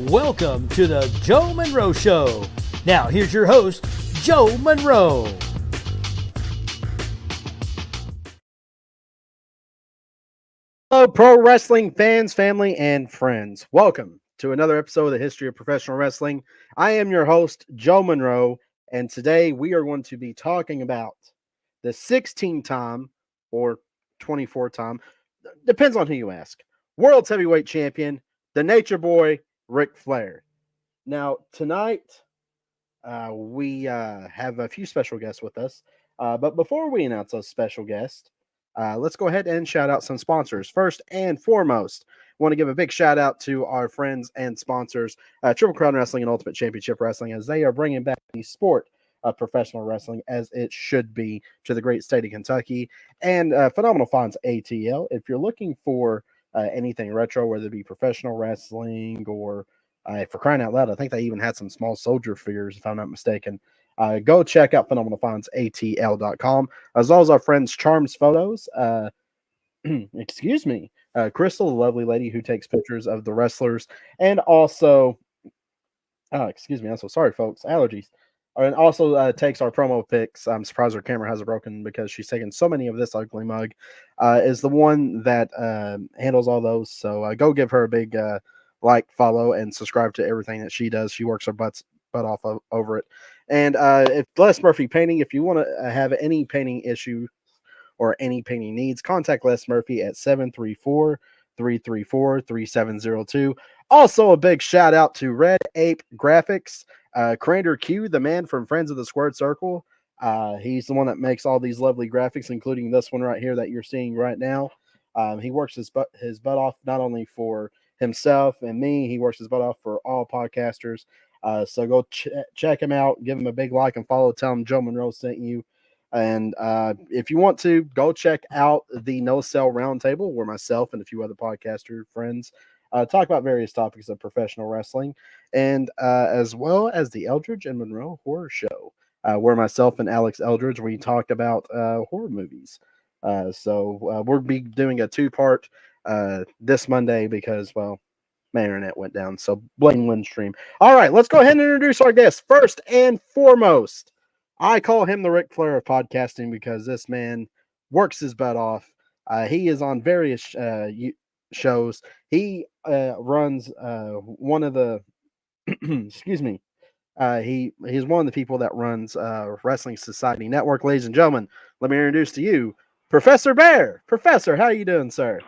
Welcome to the Joe Monroe Show. Now, here's your host, Joe Monroe. Hello, pro wrestling fans, family, and friends. Welcome to another episode of the History of Professional Wrestling. I am your host, Joe Monroe, and today we are going to be talking about the 16-time or 24-time, depends on who you ask, World's Heavyweight Champion, the Nature Boy Ric Flair. Now, tonight, we have a few special guests with us, but before we announce those special guests, let's go ahead and shout out some sponsors. First and foremost, I want to give a big shout out to our friends and sponsors, Triple Crown Wrestling and Ultimate Championship Wrestling, as they are bringing back the sport of professional wrestling as it should be to the great state of Kentucky. And Phenomenal Fonts ATL, if you're looking for anything retro, whether it be professional wrestling or for crying out loud, I think they even had some small soldier figures, if I'm not mistaken. Go check out phenomenalfontsatl.com, as well as our friends Charms Photos. Excuse me. Crystal, the lovely lady who takes pictures of the wrestlers, and also, excuse me, I'm so sorry, folks, allergies. And also takes our promo pics. I'm surprised her camera hasn't broken because she's taken so many of this ugly mug. Is the one that handles all those. So go give her a big like, follow, and subscribe to everything that she does. She works her butt off over it. And if Les Murphy Painting, if you want to have any painting issue or any painting needs, contact Les Murphy at 734-334-3702. Also, a big shout out to Red Ape Graphics, CranderQ, the man from Friends of the Squared Circle. He's the one that makes all these lovely graphics, including this one right here that you're seeing right now. He works his butt off not only for himself and me, he works his butt off for all podcasters. So go check him out, give him a big like and follow, tell him Joe Monroe sent you. And if you want to, go check out the No Cell Roundtable, where myself and a few other podcaster friends talk about various topics of professional wrestling, and as well as the Eldridge and Monroe Horror Show, where myself and Alex Eldridge, we talk about horror movies. So we'll be doing a two-part this Monday because, well, my internet went down, so blame Windstream. All right, let's go ahead and introduce our guest. First and foremost, I call him the Ric Flair of podcasting because this man works his butt off. He is on various shows. He runs one of the, excuse me, he's one of the people that runs Wrestling Society Network. Ladies and gentlemen, let me introduce to you Professor Bear. Professor, how are you doing, sir?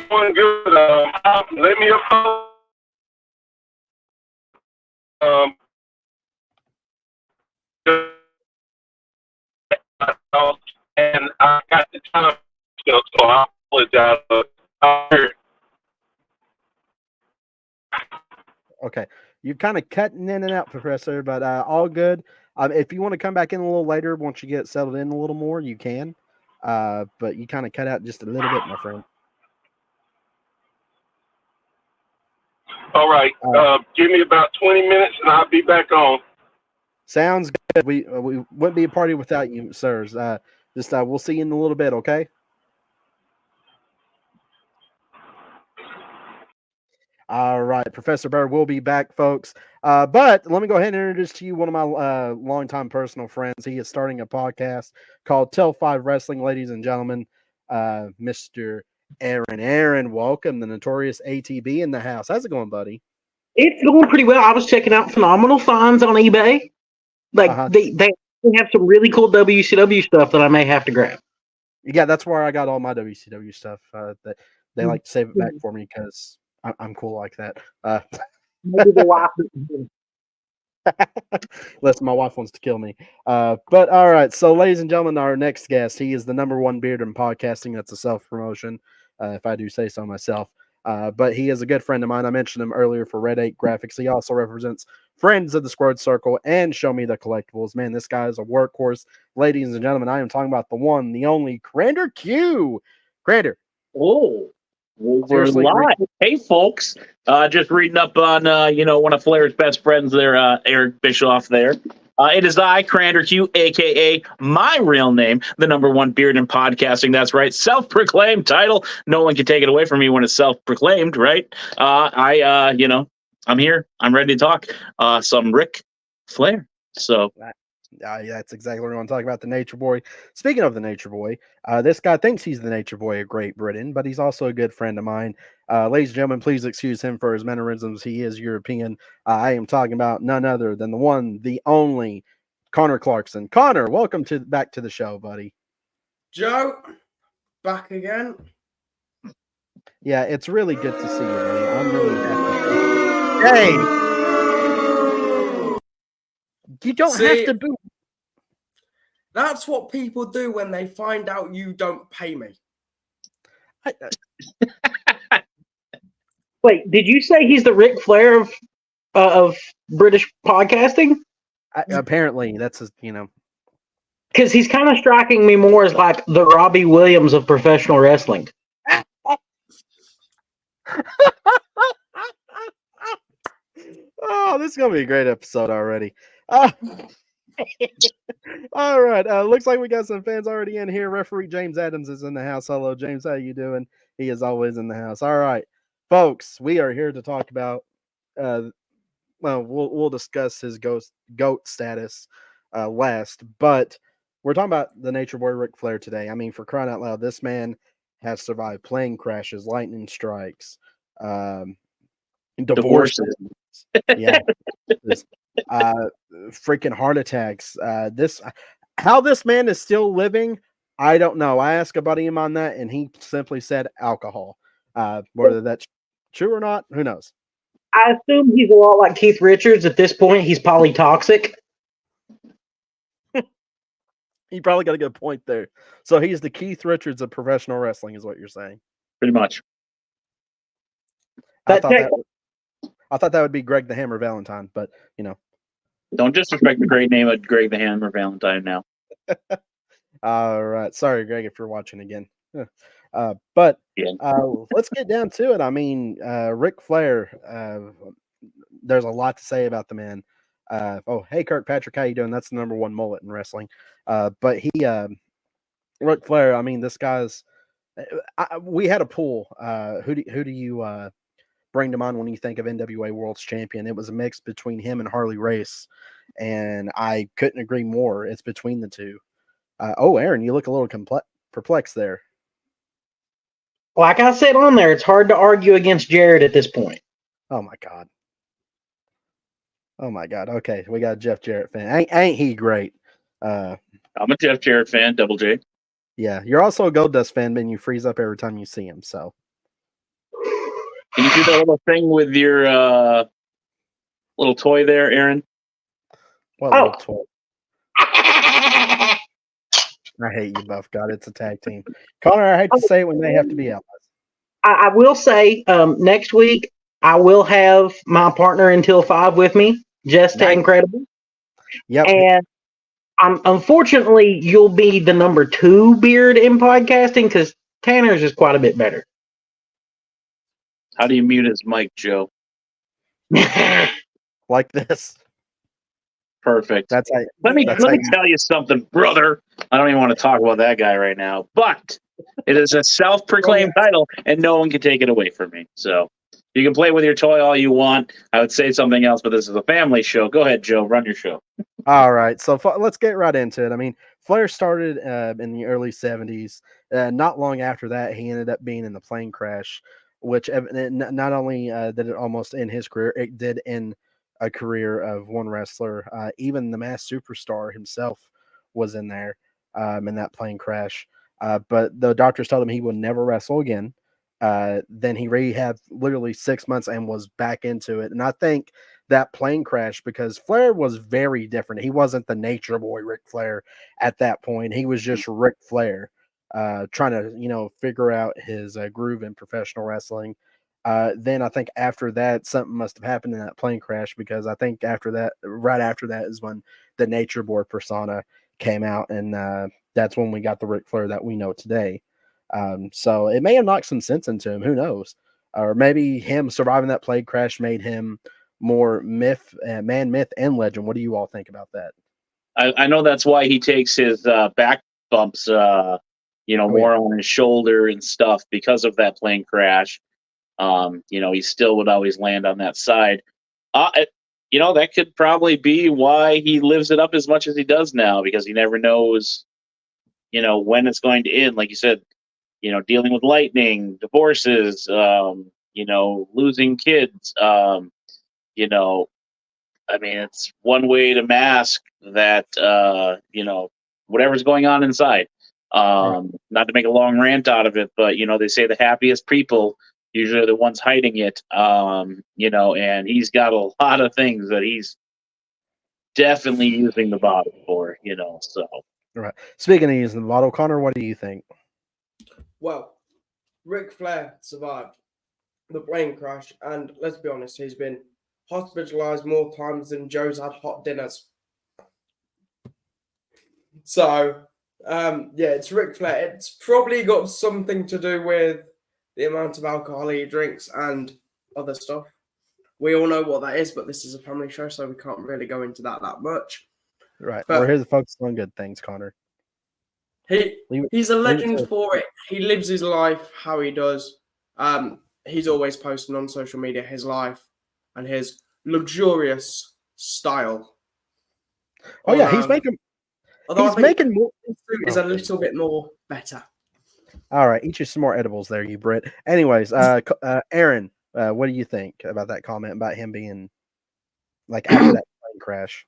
Doing good. Let me and I got the time, so I apologize. Okay, you're kind of cutting in and out, Professor, but all good. If you want to come back in a little later, once you get settled in a little more, you can. But you kind of cut out just a little bit, my friend. All right. Give me about 20 minutes and I'll be back on. Sounds good. We wouldn't be a party without you, sirs. We'll see you in a little bit, okay? All right, Professor Bear will be back, folks. But let me go ahead and introduce to you one of my longtime personal friends. He is starting a podcast called Tell 5 Wrestling, ladies and gentlemen. Mr. Aaron. Aaron, welcome. The Notorious ATB in the house. How's it going, buddy? It's going pretty well. I was checking out Phenomenal Finds on eBay. Like they have some really cool WCW stuff that I may have to grab. Yeah, that's where I got all my WCW stuff. That they like to save it back for me because I'm cool like that. Maybe the wife. Unless my wife wants to kill me. But all right. So, ladies and gentlemen, our next guest, he is the #1 beard in podcasting. That's a self-promotion, if I do say so myself. But he is a good friend of mine. I mentioned him earlier for Red 8 Graphics. He also represents Friends of the Squared Circle and Show Me the Collectibles. Man, this guy is a workhorse. Ladies and gentlemen, I am talking about the one, the only CranderQ. Crander. Oh, we're live. Hey, folks. Just reading up on, one of Flair's best friends there, Eric Bischoff there. It is I, CranderQ, a.k.a. my real name, the #1 beard in podcasting. That's right. Self-proclaimed title. No one can take it away from me when it's self-proclaimed, right? I'm here. I'm ready to talk some Ric Flair. So that's exactly what we want to talk about, the Nature Boy. Speaking of the Nature Boy, this guy thinks he's the Nature Boy of Great Britain, but he's also a good friend of mine. Ladies and gentlemen, please excuse him for his mannerisms. He is European. I am talking about none other than the one, the only Connor Clarkson. Connor, welcome back to the show, buddy. Joe, back again. Yeah, it's really good to see you, buddy. I'm really happy. Hey! You don't have to boo. That's what people do when they find out you don't pay me. Wait, did you say he's the Ric Flair of British podcasting? Apparently, that's because he's kind of striking me more as like the Robbie Williams of professional wrestling. Oh, this is gonna be a great episode already. All right. Looks like we got some fans already in here. Referee James Adams is in the house. Hello, James. How you doing? He is always in the house. All right, folks. We are here to talk about. We'll discuss his goat status last, but we're talking about the Nature Boy Ric Flair today. I mean, for crying out loud, this man has survived plane crashes, lightning strikes, divorces. Yeah. Freaking heart attacks. How this man is still living, I don't know. I asked a buddy him on that, and he simply said alcohol. Whether that's true or not, who knows? I assume he's a lot like Keith Richards at this point. He's polytoxic. You probably got a good point there. So he's the Keith Richards of professional wrestling, is what you're saying. Pretty much. I thought that would be Greg the Hammer Valentine, but don't disrespect the great name of Greg the Hammer Valentine now. All right. Sorry, Greg, if you're watching again. But let's get down to it. I mean, Ric Flair, there's a lot to say about the man. Hey, Kirkpatrick, how you doing? That's the #1 mullet in wrestling. But Ric Flair, I mean, this guy's, we had a pool. Who do you bring to mind when you think of NWA World's Champion? It was a mix between him and Harley Race, and I couldn't agree more. It's between the two. Aaron, you look a little perplexed there. Like I said on there, it's hard to argue against Jared at this point. Oh my God. Okay, we got a Jeff Jarrett fan. Ain't he great? I'm a Jeff Jarrett fan, Double J. Yeah, you're also a Goldust fan, but you freeze up every time you see him. So, can you do that little thing with your little toy there, Aaron? What little toy? I hate you both. God, it's a tag team. Connor, I hate to say it when they have to be allies. I will say next week I will have my partner until 5 with me, Jessica Incredible. Yep. And unfortunately, you'll be the #2 beard in podcasting because Tanner's is quite a bit better. How do you mute his mic, Joe? Like this. Perfect. That's how, let me tell you something, brother. I don't even want to talk about that guy right now, but it is a self-proclaimed title, and no one can take it away from me. So you can play with your toy all you want. I would say something else, but this is a family show. Go ahead, Joe. Run your show. All right. So let's get right into it. I mean, Flair started in the early 70s. Not long after that, he ended up being in the plane crash, which not only did it almost end his career, it did end a career of one wrestler. Even the Masked Superstar himself was in there in that plane crash. But the doctors told him he would never wrestle again. Then he rehabbed literally 6 months and was back into it. And I think that plane crash, because Flair was very different. He wasn't the Nature Boy Ric Flair at that point. He was just Ric Flair, trying to, figure out his groove in professional wrestling. Then I think after that, something must have happened in that plane crash, because I think right after that is when the Nature Boy persona came out. And that's when we got the Ric Flair that we know today. So it may have knocked some sense into him. Who knows? Or maybe him surviving that plane crash made him more man, myth, and legend. What do you all think about that? I know that's why he takes his back bumps, more on his shoulder and stuff because of that plane crash. He still would always land on that side. That could probably be why he lives it up as much as he does now, because he never knows, when it's going to end. Like you said, dealing with lightning, divorces, losing kids. It's one way to mask that, whatever's going on inside. Not to make a long rant out of it, but, they say the happiest people usually are the ones hiding it, and he's got a lot of things that he's definitely using the bottle for, so. Right. Speaking of using the bottle, Connor, what do you think? Well, Ric Flair survived the plane crash, and let's be honest, he's been hospitalized more times than Joe's had hot dinners. So, it's Ric Flair. It's probably got something to do with the amount of alcohol he drinks and other stuff. We all know what that is, but this is a family show, so we can't really go into that much. Right. But we're here to focus on good things, Connor. He's a legend for it. He lives his life how he does. He's always posting on social media his life and his luxurious style. Oh, yeah, he's making... Although he's making more... His food is a little bit more better. All right, eat you some more edibles there, you Brit. Anyways, Aaron, what do you think about that comment about him being like after that plane crash?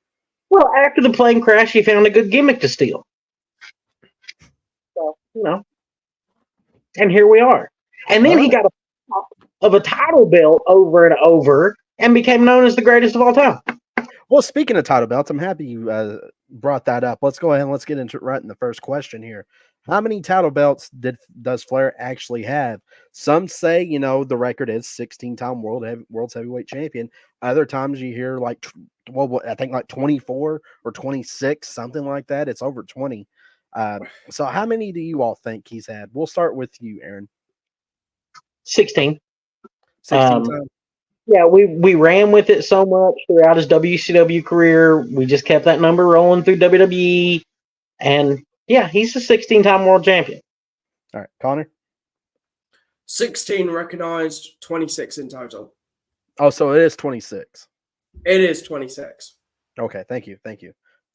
Well, after the plane crash, he found a good gimmick to steal. So, and here we are. And then he got a pop of a title belt over and over and became known as the greatest of all time. Well, speaking of title belts, I'm happy you brought that up. Let's go ahead and let's get into it right in the first question here. How many title belts does Flair actually have? Some say, the record is 16-time world's heavyweight champion. Other times you hear I think like 24 or 26, something like that. It's over 20. So how many do you all think he's had? We'll start with you, Aaron. 16. 16 times. Yeah, we ran with it so much throughout his WCW career. We just kept that number rolling through WWE. And yeah, he's a 16-time world champion. All right, Connor? 16 recognized, 26 in total. Oh, so it is 26. It is 26. Okay, thank you.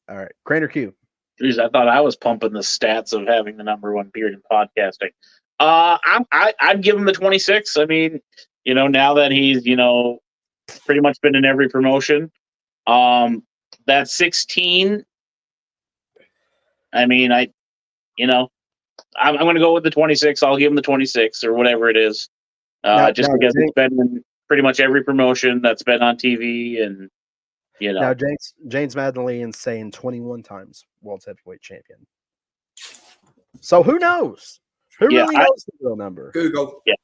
All right, CranderQ. Jeez, I thought I was pumping the stats of having the number one period in podcasting. I'd give him the 26. I mean, now that he's, pretty much been in every promotion, that 16. I mean, I'm going to go with the 26. I'll give him the 26 or whatever it is, because it's been in pretty much every promotion that's been on TV, and Now, James Madeleine saying 21 times world's heavyweight champion. So who knows? Who really knows the real number? Google. Yeah.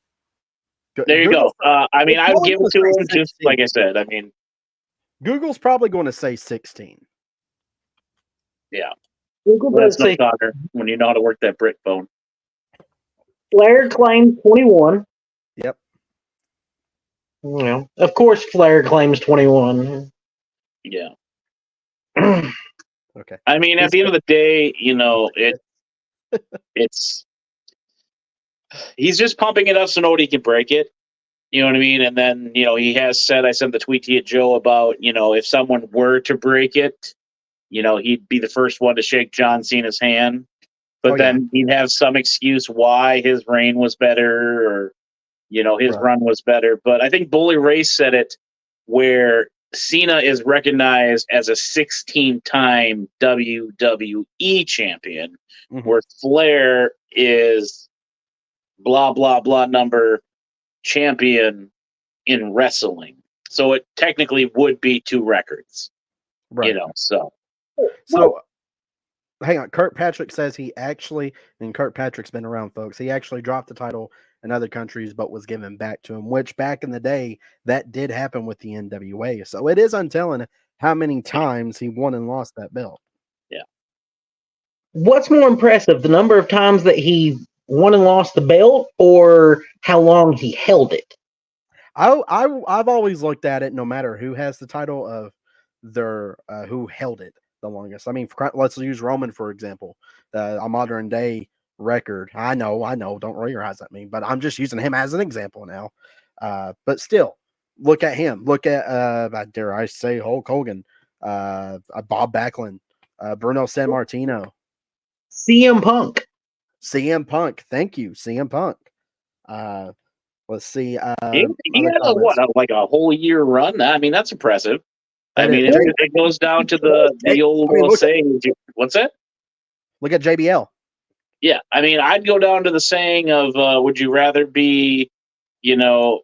There you go. I mean, I would give it to him just like I said. I mean, Google's probably going to say 16. Yeah. Google does say Connor, when you know how to work that Brit phone. Flair claims 21. Yep. Well, of course, Flair claims 21. Yeah. Okay. I mean, at the end of the day, it's he's just pumping it up so nobody can break it. You know what I mean? And then, he has said, I sent the tweet to you, Joe, about, if someone were to break it, he'd be the first one to shake John Cena's hand. But then he'd have some excuse why his reign was better or, his run was better. But I think Bully Ray said it where Cena is recognized as a 16-time WWE champion, where Flair is blah, blah, blah number champion in wrestling. So it technically would be 2 records, so. So, hang on. Kirkpatrick says he actually, and Kirkpatrick's been around, folks, he actually dropped the title in other countries, but was given back to him, which back in the day, that did happen with the NWA. So it is untelling how many times he won and lost that belt. Yeah. What's more impressive, the number of times that he won and lost the belt or how long he held it? I've always looked at it, no matter who has the title, of their who held it. the longest. I mean, let's use Roman for example, a modern day record. I know, don't roll your eyes at me, but I'm just using him as an example now. But still, look at him. Look at, dare I say, Hulk Hogan, Bob Backlund, Bruno Sammartino, CM Punk. CM Punk. Thank you, CM Punk. Let's see. He had a whole year run. I mean, that's impressive. I mean, it goes down to the old saying. What's that? Look at JBL. Yeah, I mean, I'd go down to the saying of, would you rather be, a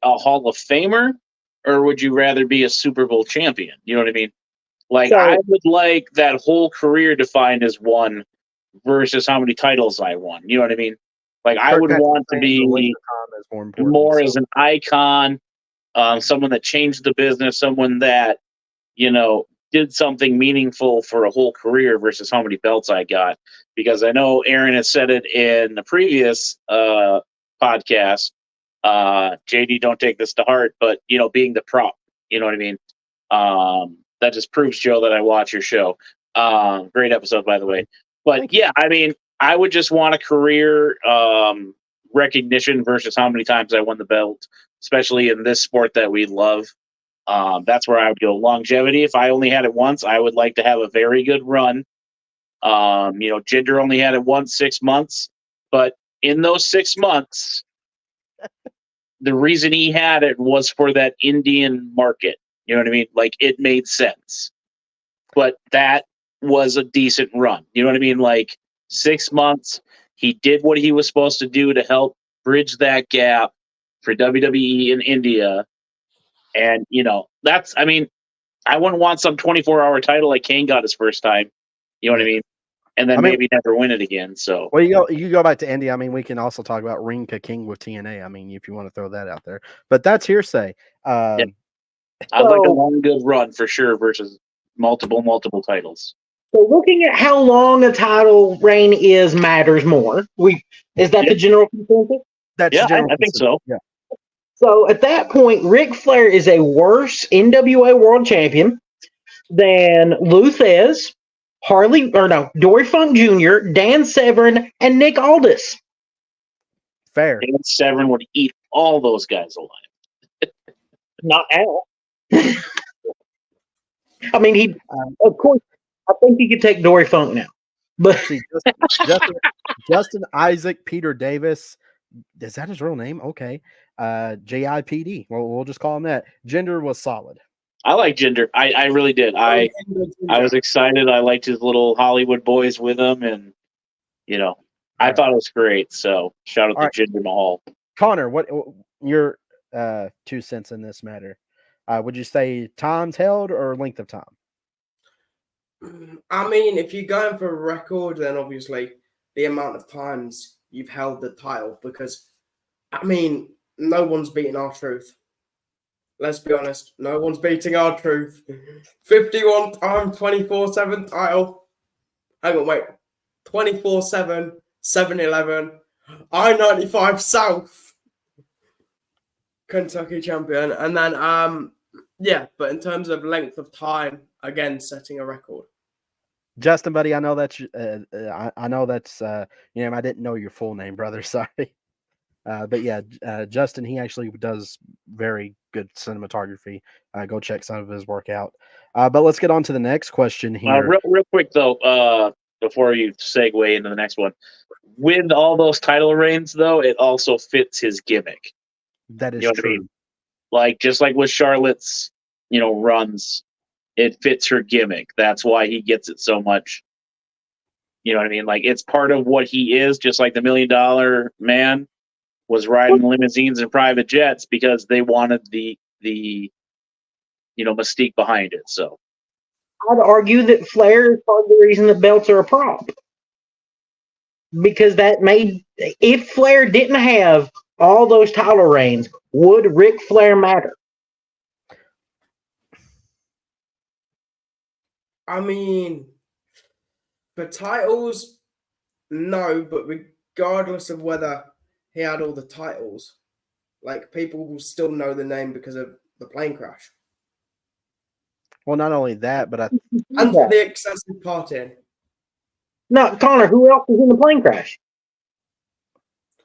Hall of Famer, or would you rather be a Super Bowl champion? You know what I mean? Like, I would like that whole career defined as one versus how many titles I won. You know what I mean? Like, I would want to be more as an icon, someone that changed the business, someone that, did something meaningful for a whole career versus how many belts I got. Because I know Aaron has said it in the previous podcast. JD, don't take this to heart, but, being the prop, you know what I mean? That just proves, Joe, that I watch your show. Great episode, by the way. But, yeah, I mean, I would just want a career recognition versus how many times I won the belt, especially in this sport that we love. That's where I would go. Longevity, if I only had it once, I would like to have a very good run. Jinder only had it once, 6 months. But in those 6 months, the reason he had it was for that Indian market. You know what I mean? Like, it made sense. But that was a decent run. You know what I mean? Like, 6 months, he did what he was supposed to do to help bridge that gap for WWE in India. And, I wouldn't want some 24-hour title like Kane got his first time. You know what I mean? And then maybe never win it again. So, well, you go back to India. I mean, we can also talk about Rinka King with TNA. I mean, if you want to throw that out there, but that's hearsay. I'd like a long, good run for sure versus multiple titles. So, looking at how long a title reign is matters more. Is that the general consensus? That's I think so. Yeah. So at that point, Ric Flair is a worse NWA World Champion than Luthez, Dory Funk Jr., Dan Severn, and Nick Aldis. Fair. Dan Severn would eat all those guys alive. Not Al. I mean, of course, I think he could take Dory Funk now. But see, Justin Isaac, Peter Davis. Is that his real name? Okay. JIPD. Well, we'll just call him that. Jinder was solid. I like Jinder. I really did. I was excited. I liked his little Hollywood boys with him, and I thought it was great. So shout out to Jinder Mahal. Connor, what your 2 cents in this matter? Would you say times held or length of time? I mean, if you're going for a record, then obviously the amount of times you've held the title, because I mean, no one's beating R-Truth. Let's be honest, no one's beating R-Truth. 51 time 24/7 title. Hang on, wait. 24/7, 7-Eleven, I-95 South, Kentucky champion, and then but in terms of length of time, again setting a record. Justin, buddy, I know that's I know that's I didn't know your full name, brother. Sorry. But yeah, Justin, he actually does very good cinematography. Go check some of his work out. But let's get on to the next question here. Real quick, though, before you segue into the next one. With all those title reigns, though, it also fits his gimmick. That is true. What I mean? Like, just like with Charlotte's, runs, it fits her gimmick. That's why he gets it so much. You know what I mean? Like, it's part of what he is, just like the $1 Million Man was riding limousines and private jets because they wanted the mystique behind it. So I'd argue that Flair is part of the reason that belts are a prop. Because if Flair didn't have all those title reigns, would Ric Flair matter? I mean, for titles, no, but regardless of whether he had all the titles, like, people will still know the name because of the plane crash. Well, not only that, but And for the excessive partying. No, Connor, who else was in the plane crash?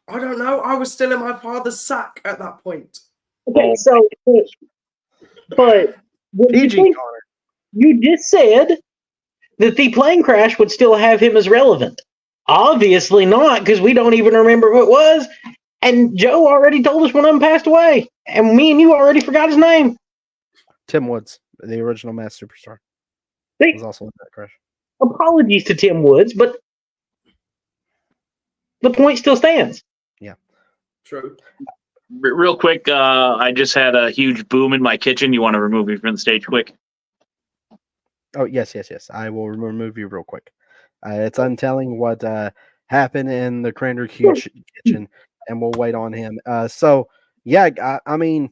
I don't know. I was still in my father's sack at that point. Okay, so, but when you PG think Connor. you just said that the plane crash would still have him as relevant. Obviously not, because we don't even remember who it was. And Joe already told us one of them passed away. And me and you already forgot his name. Tim Woods, the original Mass Superstar, was also in that crash. Apologies to Tim Woods, but the point still stands. Yeah. True. Real quick, I just had a huge boom in my kitchen. You want to remove me from the stage quick? Oh, yes. I will remove you real quick. It's untelling what happened in the CranderQ kitchen, and we'll wait on him. I mean,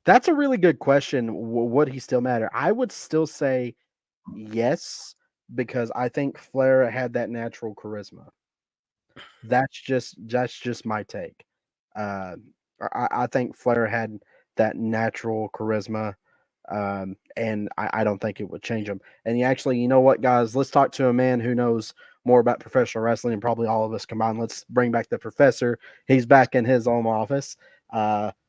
that's a really good question. Would he still matter? I would still say yes, because I think Flair had that natural charisma. That's just my take. I think Flair had that natural charisma, and I don't think it would change him. And you know what, guys? Let's talk to a man who knows more about professional wrestling and probably all of us combined. Let's bring back the professor. He's back in his own office.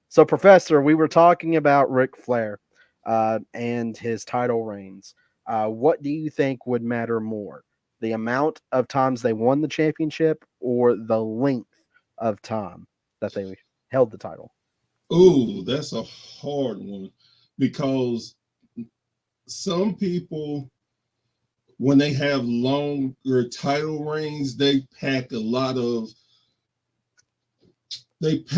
So, Professor, we were talking about Ric Flair and his title reigns. What do you think would matter more? The amount of times they won the championship or the length of time that they held the title? Ooh, that's a hard one, because some people, when they have longer title reigns, they pack a lot of what's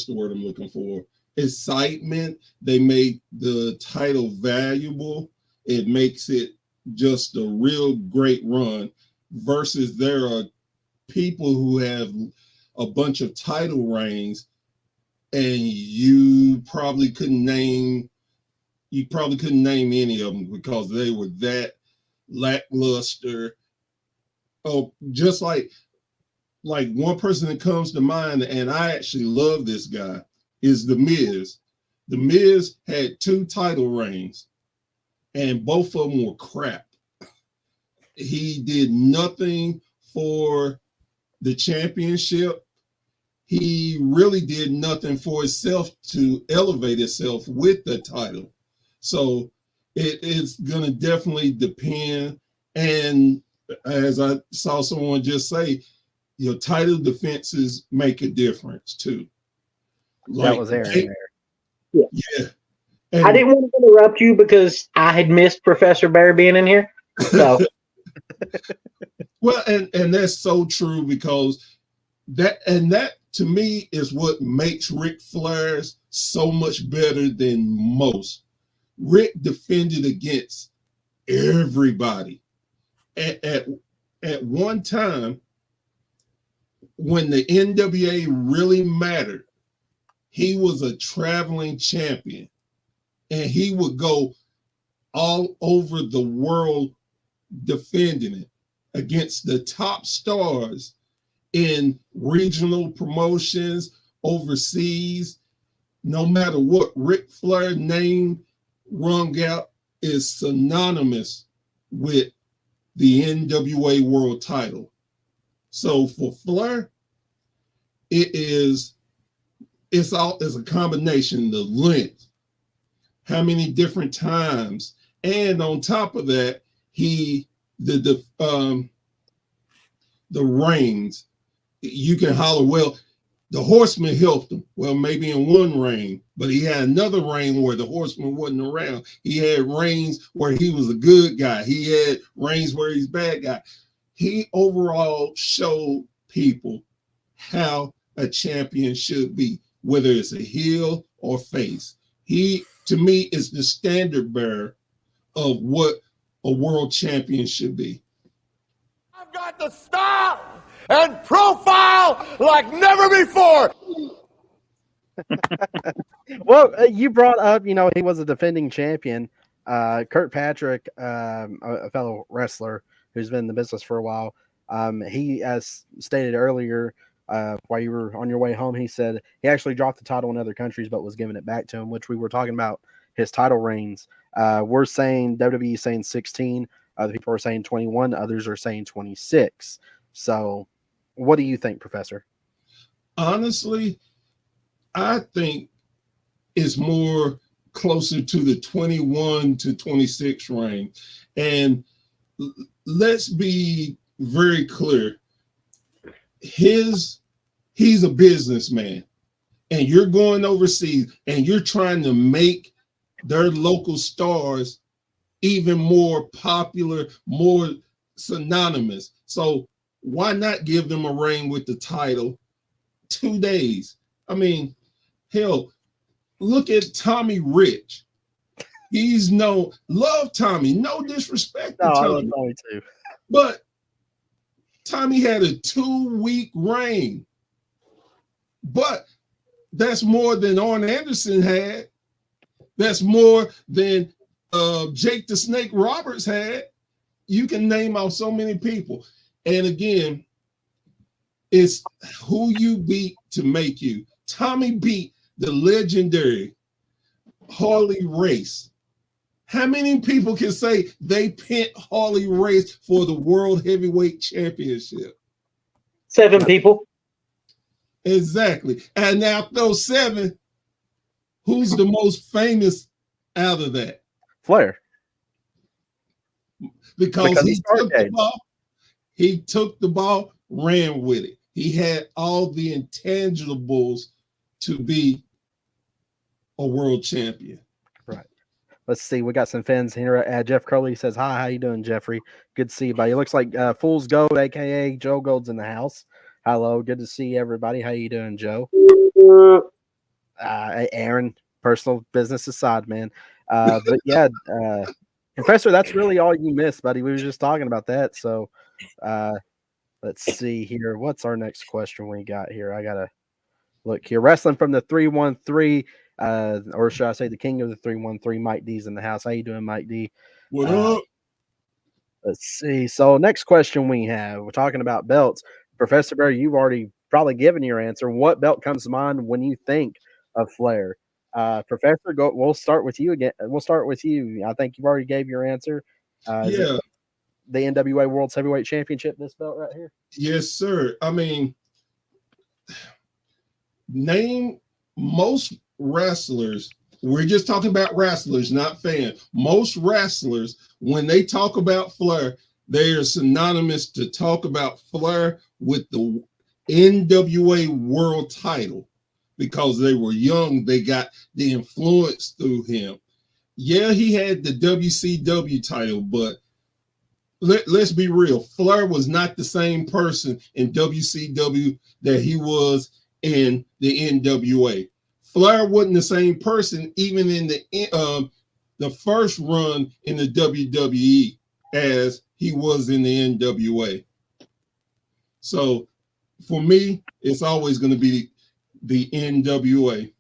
the word I'm looking for? Excitement. They make the title valuable. It makes it just a real great run, versus there are people who have a bunch of title reigns and you probably couldn't name any of them because they were that lackluster. Oh, just like one person that comes to mind, and I actually love this guy, is The Miz. The Miz had 2 title reigns, and both of them were crap. He did nothing for the championship. He really did nothing for himself to elevate himself with the title. So it's going to definitely depend. And as I saw someone just say, your title defenses make a difference too. That was Aaron. Yeah. And I didn't want to interrupt you because I had missed Professor Bear being in here. So, well, and that's so true, because that to me is what makes Ric Flair's so much better than most. Rick defended against everybody. At one time, when the NWA really mattered, he was a traveling champion, and he would go all over the world defending it against the top stars in regional promotions, overseas. No matter what Ric Flair name rung out is synonymous with the NWA World Title. So for Flair, it's a combination, the length, how many different times, and on top of that, the reigns. You can holler, well, the Horseman helped him. Well, maybe in one reign, but he had another reign where the Horseman wasn't around. He had reigns where he was a good guy. He had reigns where he's a bad guy. He overall showed people how a champion should be, whether it's a heel or face. He, to me, is the standard bearer of what a world champion should be. I've got the style and profile like never before. Well, you brought up, he was a defending champion. Kirkpatrick, a fellow wrestler who's been in the business for a while, he, as stated earlier, while you were on your way home, he said he actually dropped the title in other countries, but was giving it back to him, which we were talking about his title reigns. We're saying WWE saying 16. Other people are saying 21. Others are saying 26. So what do you think, Professor? Honestly, I think it's more closer to the 21 to 26 range. And let's be very clear. He's a businessman, and you're going overseas and you're trying to make their local stars even more popular, more synonymous. So why not give them a reign with the title 2 days? I mean, hell, look at Tommy Rich. He's love Tommy, no disrespect to No, Tommy. I love Tommy too. But Tommy had a 2-week reign. But that's more than Arn Anderson had. That's more than Jake the Snake Roberts had. You can name out so many people. And again, it's who you beat to make you. Tommy beat the legendary Harley Race. How many people can say they pinned Harley Race for the World Heavyweight Championship? 7 people. Exactly. And now those 7, who's the most famous out of that? Flair. Because he took the ball, ran with it. He had all the intangibles to be a world champion. Right. Let's see. We got some fans here. Jeff Crowley says, hi, how you doing, Jeffrey? Good to see you, buddy. It looks like Fool's Gold, a.k.a. Joe Gold's in the house. Hello. Good to see everybody. How you doing, Joe? Aaron, personal business aside, man. But yeah, Professor, that's really all you missed, buddy. We were just talking about that. So let's see here. What's our next question we got here? I got to look here. Wrestling from the 313, or should I say the king of the 313, Mike D's in the house. How you doing, Mike D? What up? Let's see. So next question we have, we're talking about belts. Professor Bear, you've already probably given your answer. What belt comes to mind when you think of Flair? Professor, we'll start with you again. We'll start with you. I think you've already gave your answer. Yeah. The NWA World's Heavyweight Championship, this belt right here? Yes, sir. I mean, name most wrestlers. We're just talking about wrestlers, not fans. Most wrestlers, when they talk about Flair, they are synonymous to talk about Flair with the NWA World title because they were young. They got the influence through him. Yeah, he had the WCW title, but let's be real. Flair was not the same person in WCW that he was in the NWA. Flair wasn't the same person even in the first run in the WWE as he was in the NWA. So for me, it's always going to be the NWA.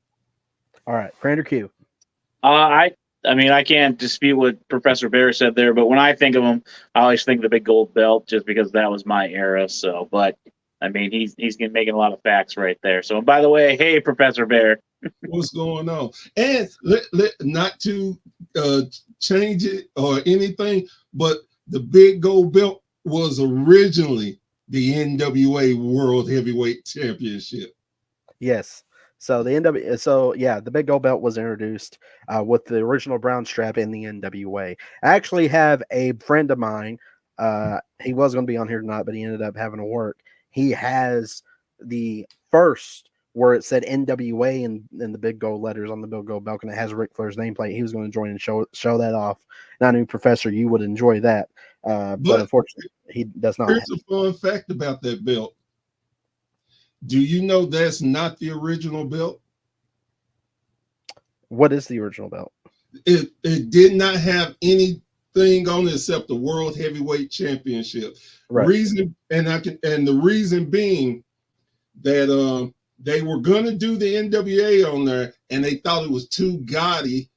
All right, CranderQ. I mean, I can't dispute what Professor Bear said there, but when I think of him, I always think of the big gold belt just because that was my era. So, but I mean, he's making a lot of facts right there. So, and by the way, hey, Professor Bear. What's going on? And not to change it or anything, but the big gold belt was originally the NWA World Heavyweight Championship. Yes. So the big gold belt was introduced with the original brown strap in the NWA. I actually have a friend of mine. He was going to be on here tonight, but he ended up having to work. He has the first where it said NWA in the big gold letters on the big gold belt, and it has Ric Flair's nameplate. He was going to join and show that off. And I knew, Professor, you would enjoy that. But unfortunately, he does not. Here's a fun fact about that belt. Do you know that's not the original belt? What is the original belt? It did not have anything on it except the World Heavyweight Championship. Right. The reason being that they were going to do the NWA on there, and they thought it was too gaudy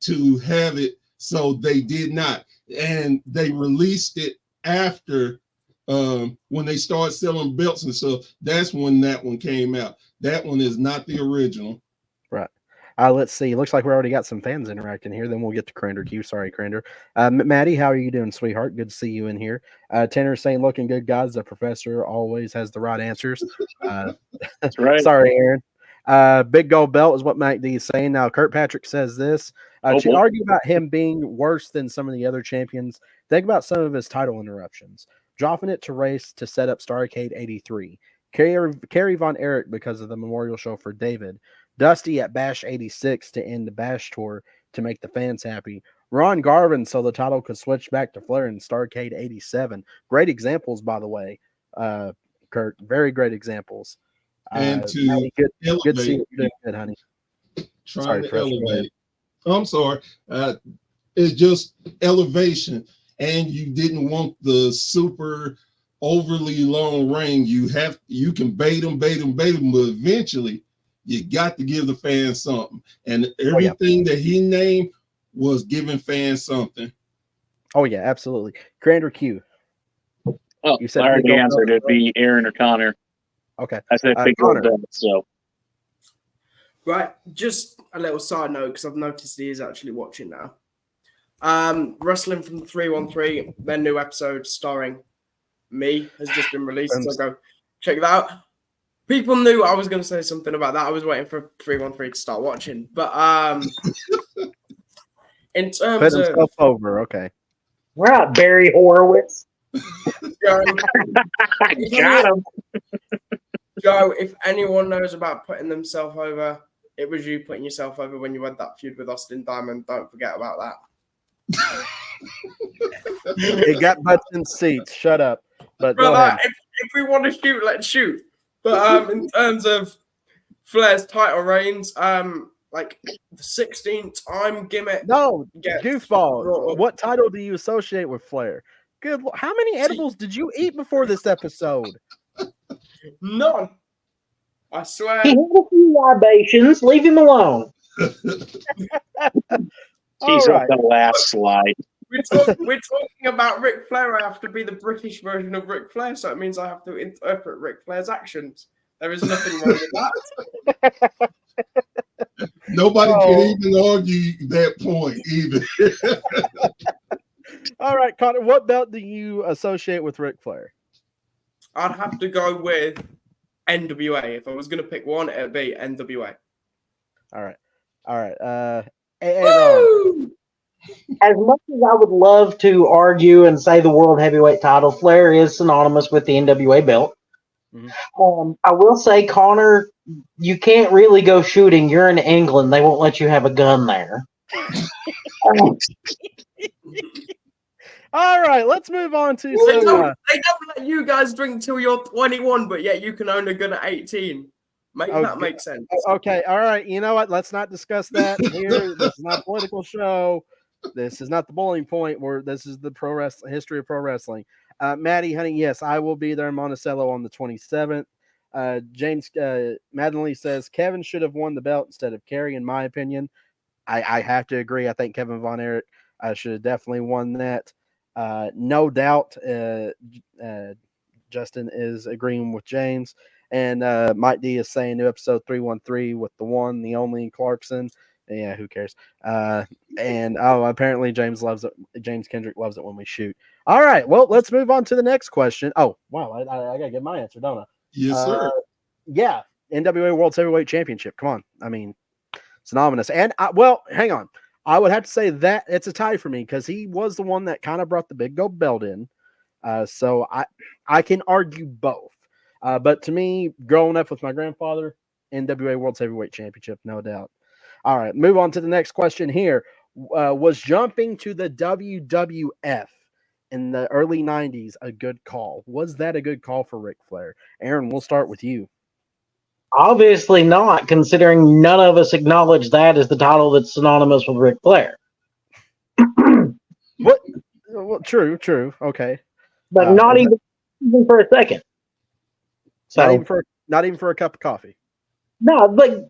to have it, so they did not. And they released it after when they start selling belts and stuff, that's when that one came out. That one is not the original. Right. Let's see. Looks like we already got some fans interacting here. Then we'll get to CranderQ. Sorry, Crander. Maddie, how are you doing, sweetheart? Good to see you in here. Tanner's saying, looking good, guys. The professor always has the right answers. That's right. Sorry, Aaron. Big gold belt is what Mike D is saying. Now, Kirkpatrick says this. To argue about him being worse than some of the other champions, think about some of his title interruptions. Dropping it to race to set up Starrcade 83. Kerry Von Erich because of the memorial show for David. Dusty at Bash 86 to end the Bash tour to make the fans happy. Ron Garvin so the title could switch back to Flair in Starrcade 87. Great examples, by the way, Kurt. Very great examples. And to Maddie, good to see elevate, you. You're doing good, honey. Trying to elevate. I'm sorry. It's just elevation. And you didn't want the super overly long ring. You can bait them, but eventually you got to give the fans something. And everything that he named was giving fans something. Oh, yeah, absolutely. CranderQ. Oh, You said I already big gold answered. belt. It'd be Aaron or Connor. Okay. I said big gold belt, so. Right, just a little side note because I've noticed he is actually watching now. Wrestling from the 313, their new episode starring me has just been released. So go check that out. People knew I was going to say something about that. I was waiting for 313 to start watching, but in terms Put himself over. Okay. Right, Barry Horowitz. Joe, Got him. Joe, if anyone knows about putting themselves over, it was you putting yourself over when you had that feud with Austin Diamond. Don't forget about that. It got butts in seats. Shut up. But go Brother, ahead. if we want to shoot, let's shoot. But in terms of Flair's title reigns, like the 16th time gimmick. No, gets goofball. brought up. What title do you associate with Flair? Good. How many edibles did you eat before this episode? None. I swear. He had a few libations. Leave him alone. He's All on the last slide. We're talking about Ric Flair. I have to be the British version of Ric Flair, so it means I have to interpret Ric Flair's actions. There is nothing wrong with that. Nobody can even argue that point either. All right, Connor, what belt do you associate with Ric Flair? I'd have to go with NWA. If I was going to pick one, it'd be NWA. All right. Aaron. As much as I would love to argue and say the world heavyweight title, Flair is synonymous with the NWA belt. Mm-hmm. I will say, Connor, you can't really go shooting. You're in England. They won't let you have a gun there. All right, let's move on to They don't let you guys drink till you're 21, but yet you can own a gun at 18. That makes sense. Okay, all right. You know what? Let's not discuss that here. This is not a political show. This is not the bowling point. This is the history of pro wrestling. Maddie, honey, yes, I will be there in Monticello on the 27th. James Maddenley says Kevin should have won the belt instead of Kerry, in my opinion. I have to agree. I think Kevin Von Erich should have definitely won that. No doubt, Justin is agreeing with James. And Mike D is saying new episode 313 with the one, the only Clarkson. Yeah, who cares? Apparently James loves it. James Kendrick loves it when we shoot. All right, well, let's move on to the next question. Oh, wow, I gotta get my answer, don't I? Yes, sir. Yeah, NWA World Heavyweight Championship. Come on, I mean, synonymous. And hang on. I would have to say that it's a tie for me because he was the one that kind of brought the big gold belt in. So I can argue both. But to me, growing up with my grandfather, NWA World Heavyweight Championship, no doubt. All right, move on to the next question here. Was jumping to the WWF in the early 90s a good call? Was that a good call for Ric Flair? Aaron, we'll start with you. Obviously not, considering none of us acknowledge that as the title that's synonymous with Ric Flair. What? Well, true. Okay. But not even for a second. So, not even for a cup of coffee. No, but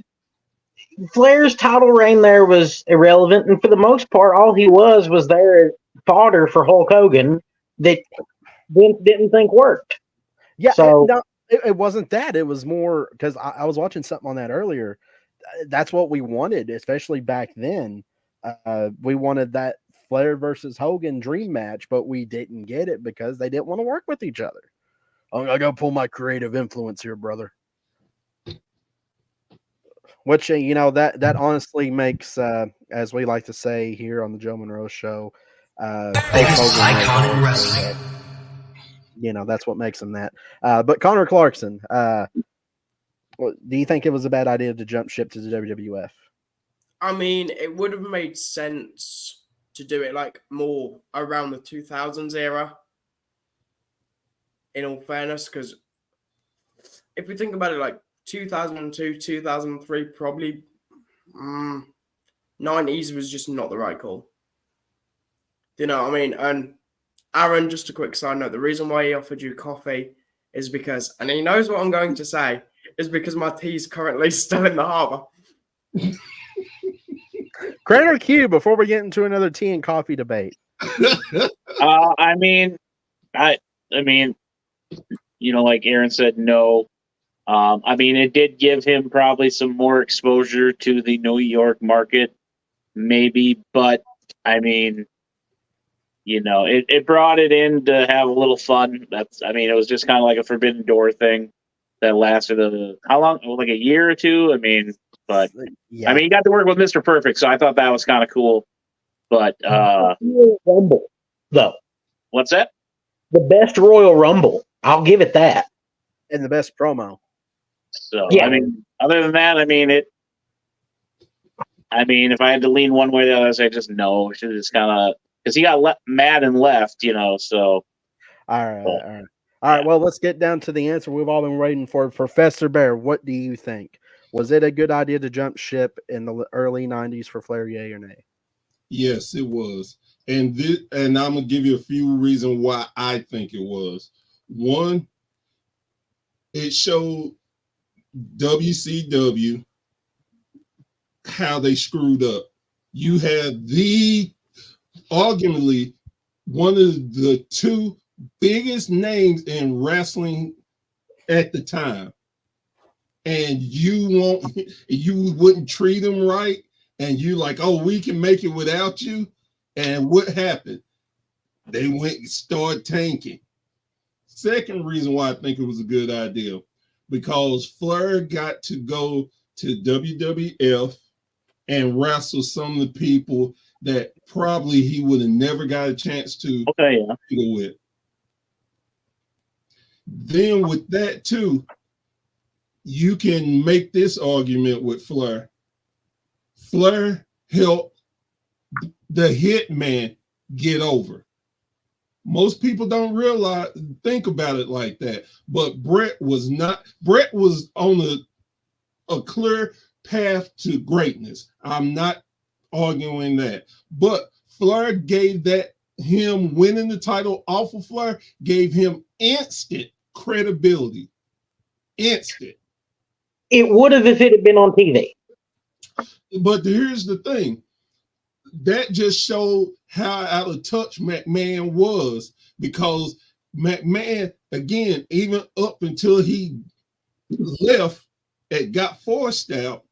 Flair's title reign there was irrelevant, and for the most part, all he was there as fodder for Hulk Hogan. That Vince didn't think worked. Yeah, So no, it wasn't that. It was more because I was watching something on that earlier. That's what we wanted, especially back then. We wanted that Flair versus Hogan dream match, but we didn't get it because they didn't want to work with each other. I gotta pull my creative influence here, brother. Which that honestly makes, as we like to say here on the Joe Monroe Show, Biggest icon in wrestling. That's what makes him that. But Connor Clarkson, do you think it was a bad idea to jump ship to the WWF? I mean, it would have made sense to do it like more around the 2000s era. In all fairness, because if we think about it, like 2002, 2003, probably 90s was just not the right call. You know what I mean? And Aaron, just a quick side note, the reason why he offered you coffee is because, and he knows what I'm going to say, is because my tea's currently still in the harbour. CranderQ, before we get into another tea and coffee debate. I mean, like Aaron said, no. I mean, it did give him probably some more exposure to the New York market, maybe, but I mean, it brought it in to have a little fun. It was just kind of like a Forbidden Door thing that lasted how long? Like a year or two. I mean, but yeah. he got to work with Mr. Perfect, so I thought that was kind of cool. But Royal Rumble, though. What's that? The best Royal Rumble. I'll give it that. And the best promo. So yeah. Other than that, if I had to lean one way or the other, I'd say just no. Should just kind of, because he got mad and left, so. All right. Well, let's get down to the answer we've all been waiting for. Professor Bear, what do you think? Was it a good idea to jump ship in the early 90s for Flair, yay or nay? Yes, it was. And I'm going to give you a few reasons why I think it was. One, it showed WCW how they screwed up. You had arguably one of the two biggest names in wrestling at the time, and you wouldn't treat them right, and you like, oh, we can make it without you. And what happened? They went and started tanking. Second reason why I think it was a good idea, because Flair got to go to WWF and wrestle some of the people that probably he would have never got a chance to deal with. Then with that too, you can make this argument with Flair. Flair helped the Hitman get over. Most people don't think about it like that, but Brett was on a clear path to greatness. I'm not arguing that, but Flair gave him winning the title off of Flair gave him instant credibility. Instant. It would have if it had been on TV. But here's the thing. That just showed how out of touch McMahon was, because McMahon, again, even up until he left and got forced out,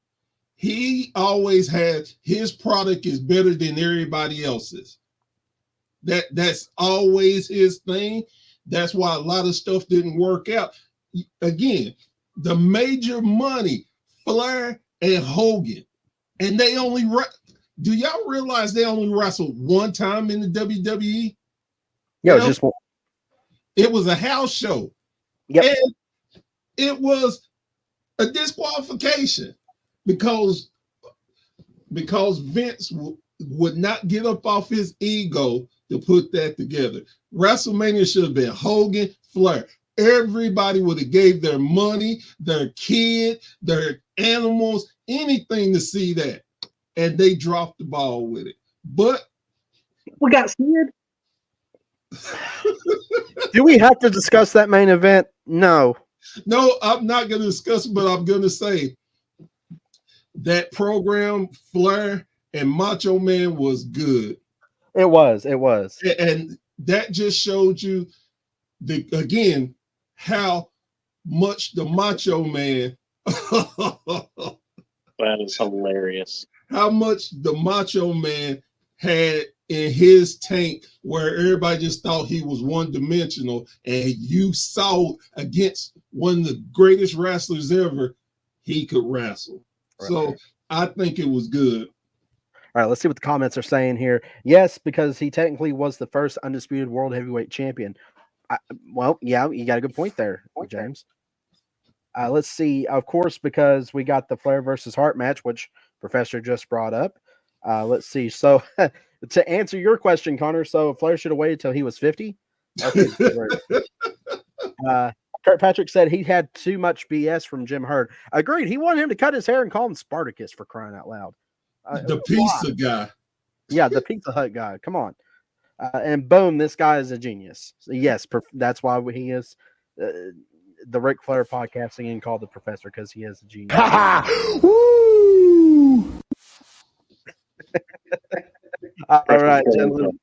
he always had his product is better than everybody else's. That's always his thing. That's why a lot of stuff didn't work out. Again, the major money, Flair and Hogan, and they only do y'all realize they only wrestled one time in the WWE? Yeah, just one. It was a house show. Yep. And it was a disqualification because Vince would not get up off his ego to put that together. WrestleMania should have been Hogan, Flair. Everybody would have gave their money, their kid, their animals, anything to see that. And they dropped the ball with it. But we got scared. Do we have to discuss that main event? No. No, I'm not going to discuss it, but I'm going to say that program, Flair and Macho Man, was good. It was. And that just showed you again, how much the Macho Man That is hilarious. how much the Macho Man had in his tank where everybody just thought he was one-dimensional, and you saw against one of the greatest wrestlers ever, he could wrestle. Right. So I think it was good. All right, let's see what the comments are saying here. Yes, because he technically was the first undisputed world heavyweight champion. Well, yeah, you got a good point there, James. Let's see. Of course, because we got the Flair versus Hart match, which Professor just brought up. Let's see. So to answer your question, Connor, so Flair should have waited till he was 50. Okay. Kurt Patrick said he had too much BS from Jim Herd. Agreed. He wanted him to cut his hair and call him Spartacus, for crying out loud. The pizza guy. Yeah, the Pizza Hut guy. Come on. And boom, this guy is a genius. So yes, that's why he is the Ric Flair podcast singing called the Professor, because he is a genius. Woo! All right, gentlemen.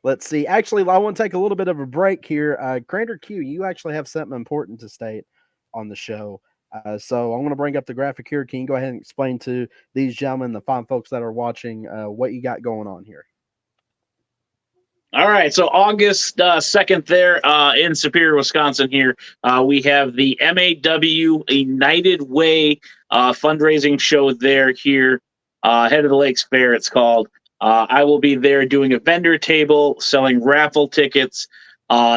Let's see. Actually, I want to take a little bit of a break here. CranderQ, you actually have something important to state on the show. So I'm going to bring up the graphic here. Can you go ahead and explain to these gentlemen, the fine folks that are watching, what you got going on here? All right, so August 2nd there in Superior, Wisconsin here, we have the MAW United Way fundraising show there here, Head of the Lakes Fair it's called. I will be there doing a vendor table, selling raffle tickets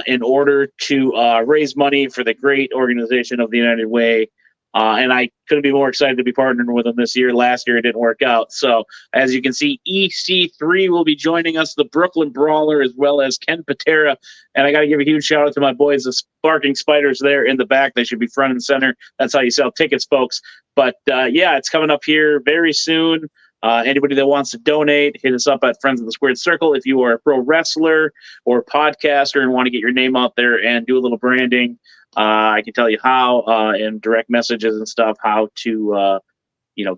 in order to raise money for the great organization of the United Way. And I couldn't be more excited to be partnering with them this year. Last year, it didn't work out. So, as you can see, EC3 will be joining us, the Brooklyn Brawler, as well as Ken Patera. And I got to give a huge shout out to my boys, the Sparking Spiders there in the back. They should be front and center. That's how you sell tickets, folks. But, yeah, it's coming up here very soon. Anybody that wants to donate, hit us up at Friends of the Squared Circle. If you are a pro wrestler or podcaster and want to get your name out there and do a little branding, I can tell you how, in direct messages and stuff, how to,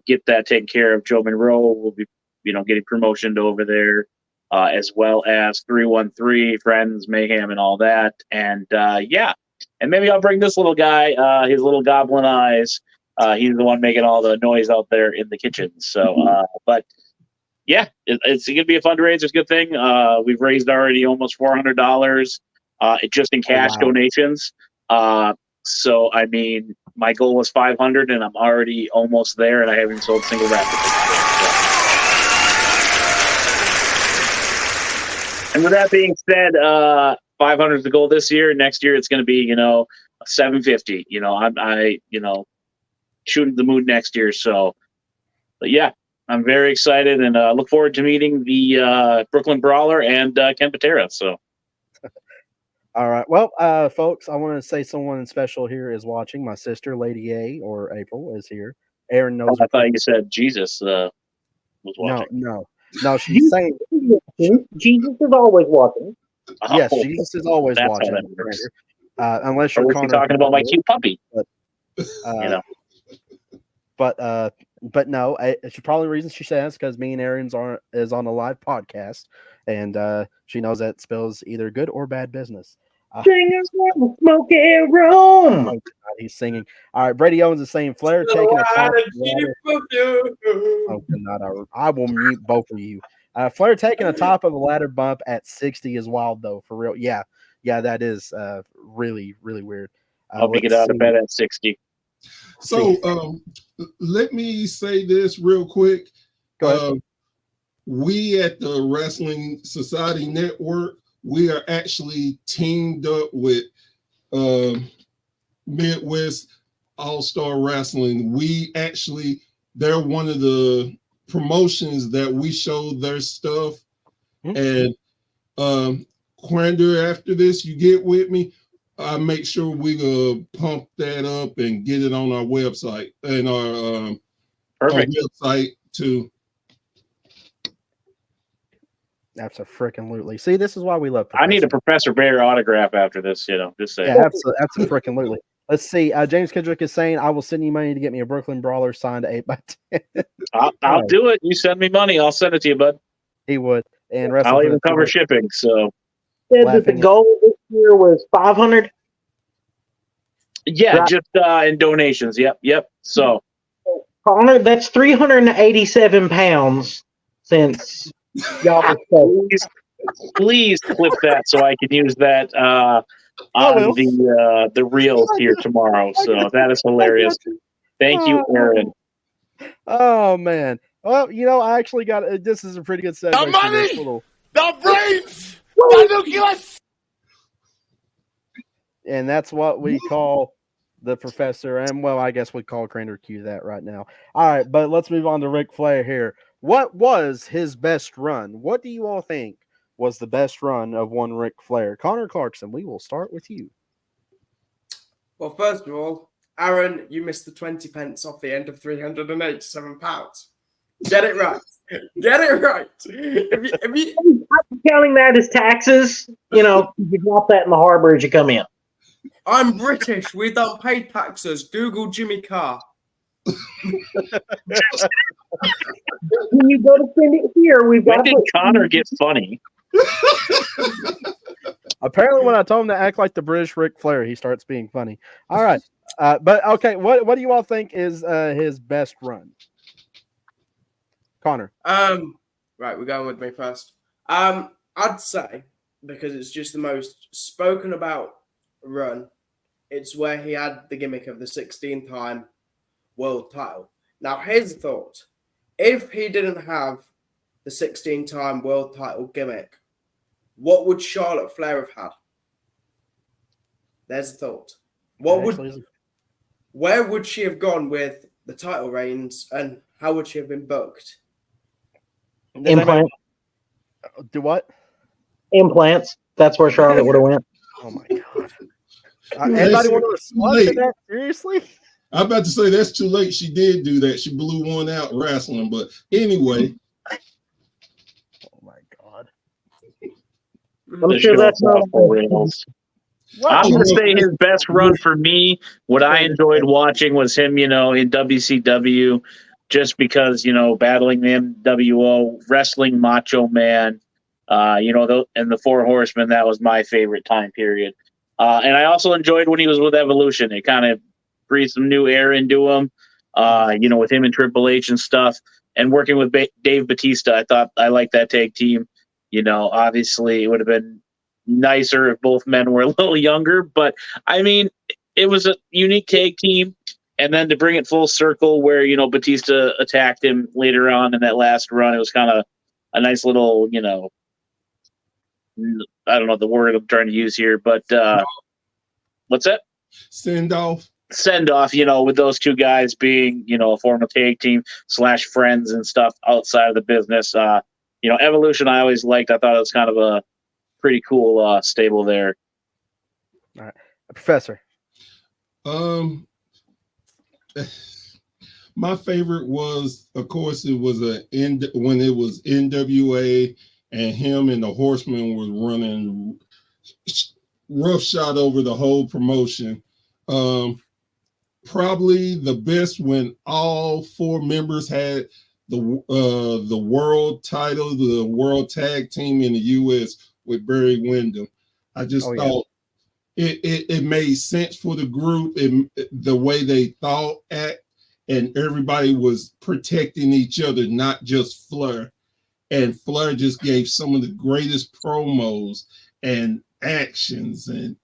get that taken care of. Joe Monroe will be, getting promotioned over there, as well as 313 Friends, Mayhem, and all that. And, yeah, and maybe I'll bring this little guy, his little goblin eyes. He's the one making all the noise out there in the kitchen. So, but yeah, it's going to be a fundraiser. It's a good thing. We've raised already almost $400, just in cash donations. So, I mean, my goal was 500 and I'm already almost there, and I haven't sold a single raffle ticket. And with that being said, 500 is the goal this year. Next year, it's going to be, 750. I shooting the moon next year. So, but yeah, I'm very excited and look forward to meeting the Brooklyn Brawler and Ken Patera. So, all right. Well, folks, I want to say someone special here is watching. My sister, Lady A, or April, is here. Aaron knows. I thought you said Jesus was watching. No. She's saying Jesus is always watching. Yes, Jesus is always watching. Unless you're talking about my cute puppy. But no, it's probably the reason she says because me and Aaron's is on a live podcast, and she knows that spells either good or bad business. Singers in the smoky room. Oh, he's singing. All right, Brady Owens is saying Flair taking a top. Oh, God, I will mute both of you. Flair taking a top of a ladder bump at 60 is wild, though, for real. Yeah, that is really, really weird. I'll get out of bed at 60. So let me say this real quick. Go ahead. We at the Wrestling Society Network, we are actually teamed up with Midwest All-Star Wrestling. They're one of the promotions that we show their stuff. Mm-hmm. And Crander, after this, you get with me, I make sure we pump that up and get it on our website and our website too. Absolutely. See, this is why we love Professor. I need a Professor Bear autograph after this, just saying. Yeah, absolutely. Let's see. James Kendrick is saying, I will send you money to get me a Brooklyn Brawler signed to 8x10. I'll do it. You send me money, I'll send it to you, bud. He would. And I'll even cover shipping. So said that the goal this year was 500. Yeah, Right. just in donations. Yep. So Connor, that's 387 pounds since y'all were so. please clip that so I can use that on the reels here tomorrow. So that is hilarious. Thank you, Aaron. Oh man. Well, I actually got this is a pretty good segue. The to this money, little, the brains, the nucleus. and that's what we call the professor. And well, I guess we call CranderQ that right now. All right, but let's move on to Ric Flair here. What was his best run? What do you all think was the best run of one Ric Flair? Connor Clarkson, we will start with you. Well, first of all, Aaron, you missed the 20 pence off the end of £387. Get it right. Get it right. If you, I'm counting that as taxes. You drop that in the harbor as you come in. I'm British. We don't pay taxes. Google Jimmy Carr. When you go to send it here, we've got When did Connor get funny? Apparently, when I told him to act like the British Ric Flair, he starts being funny. All right, but okay, what do you all think is his best run? Connor. Right, we're going with me first. I'd say, because it's just the most spoken about run, it's where he had the gimmick of the 16-time world title. Now, here's the thought. If he didn't have the 16-time world title gimmick, what would Charlotte Flair have had? There's the thought. Where would she have gone with the title reigns, and how would she have been booked? Implants. Do what? Implants. That's where Charlotte would have went. Oh my god! Anybody want to respond to that? Seriously? I'm about to say that's too late. She did do that. She blew one out wrestling, but anyway. Oh my god! I'm sure that's not rails. I'm going to say his best run for me. What I enjoyed watching was him, in WCW, just because, battling the NWO, wrestling Macho Man, and the Four Horsemen. That was my favorite time period. And I also enjoyed when he was with Evolution. It kind of breathed some new air into him, with him and Triple H and stuff. And working with Dave Bautista, I liked that tag team. Obviously it would have been nicer if both men were a little younger, but I mean, it was a unique tag team. And then to bring it full circle where, Batista attacked him later on in that last run, it was kind of a nice little, I don't know the word I'm trying to use here, but what's that? Send off, with those two guys being, a former tag team / friends and stuff outside of the business. Evolution I always liked. I thought it was kind of a pretty cool stable there. All right. Professor. My favorite was, of course, it was when it was NWA and him and the Horsemen was running roughshod over the whole promotion. Probably the best when all four members had the world title, the world tag team in the U.S. with Barry Windham. I just thought it made sense for the group, the way they thought and everybody was protecting each other, not just Flair. And Flair just gave some of the greatest promos and actions, and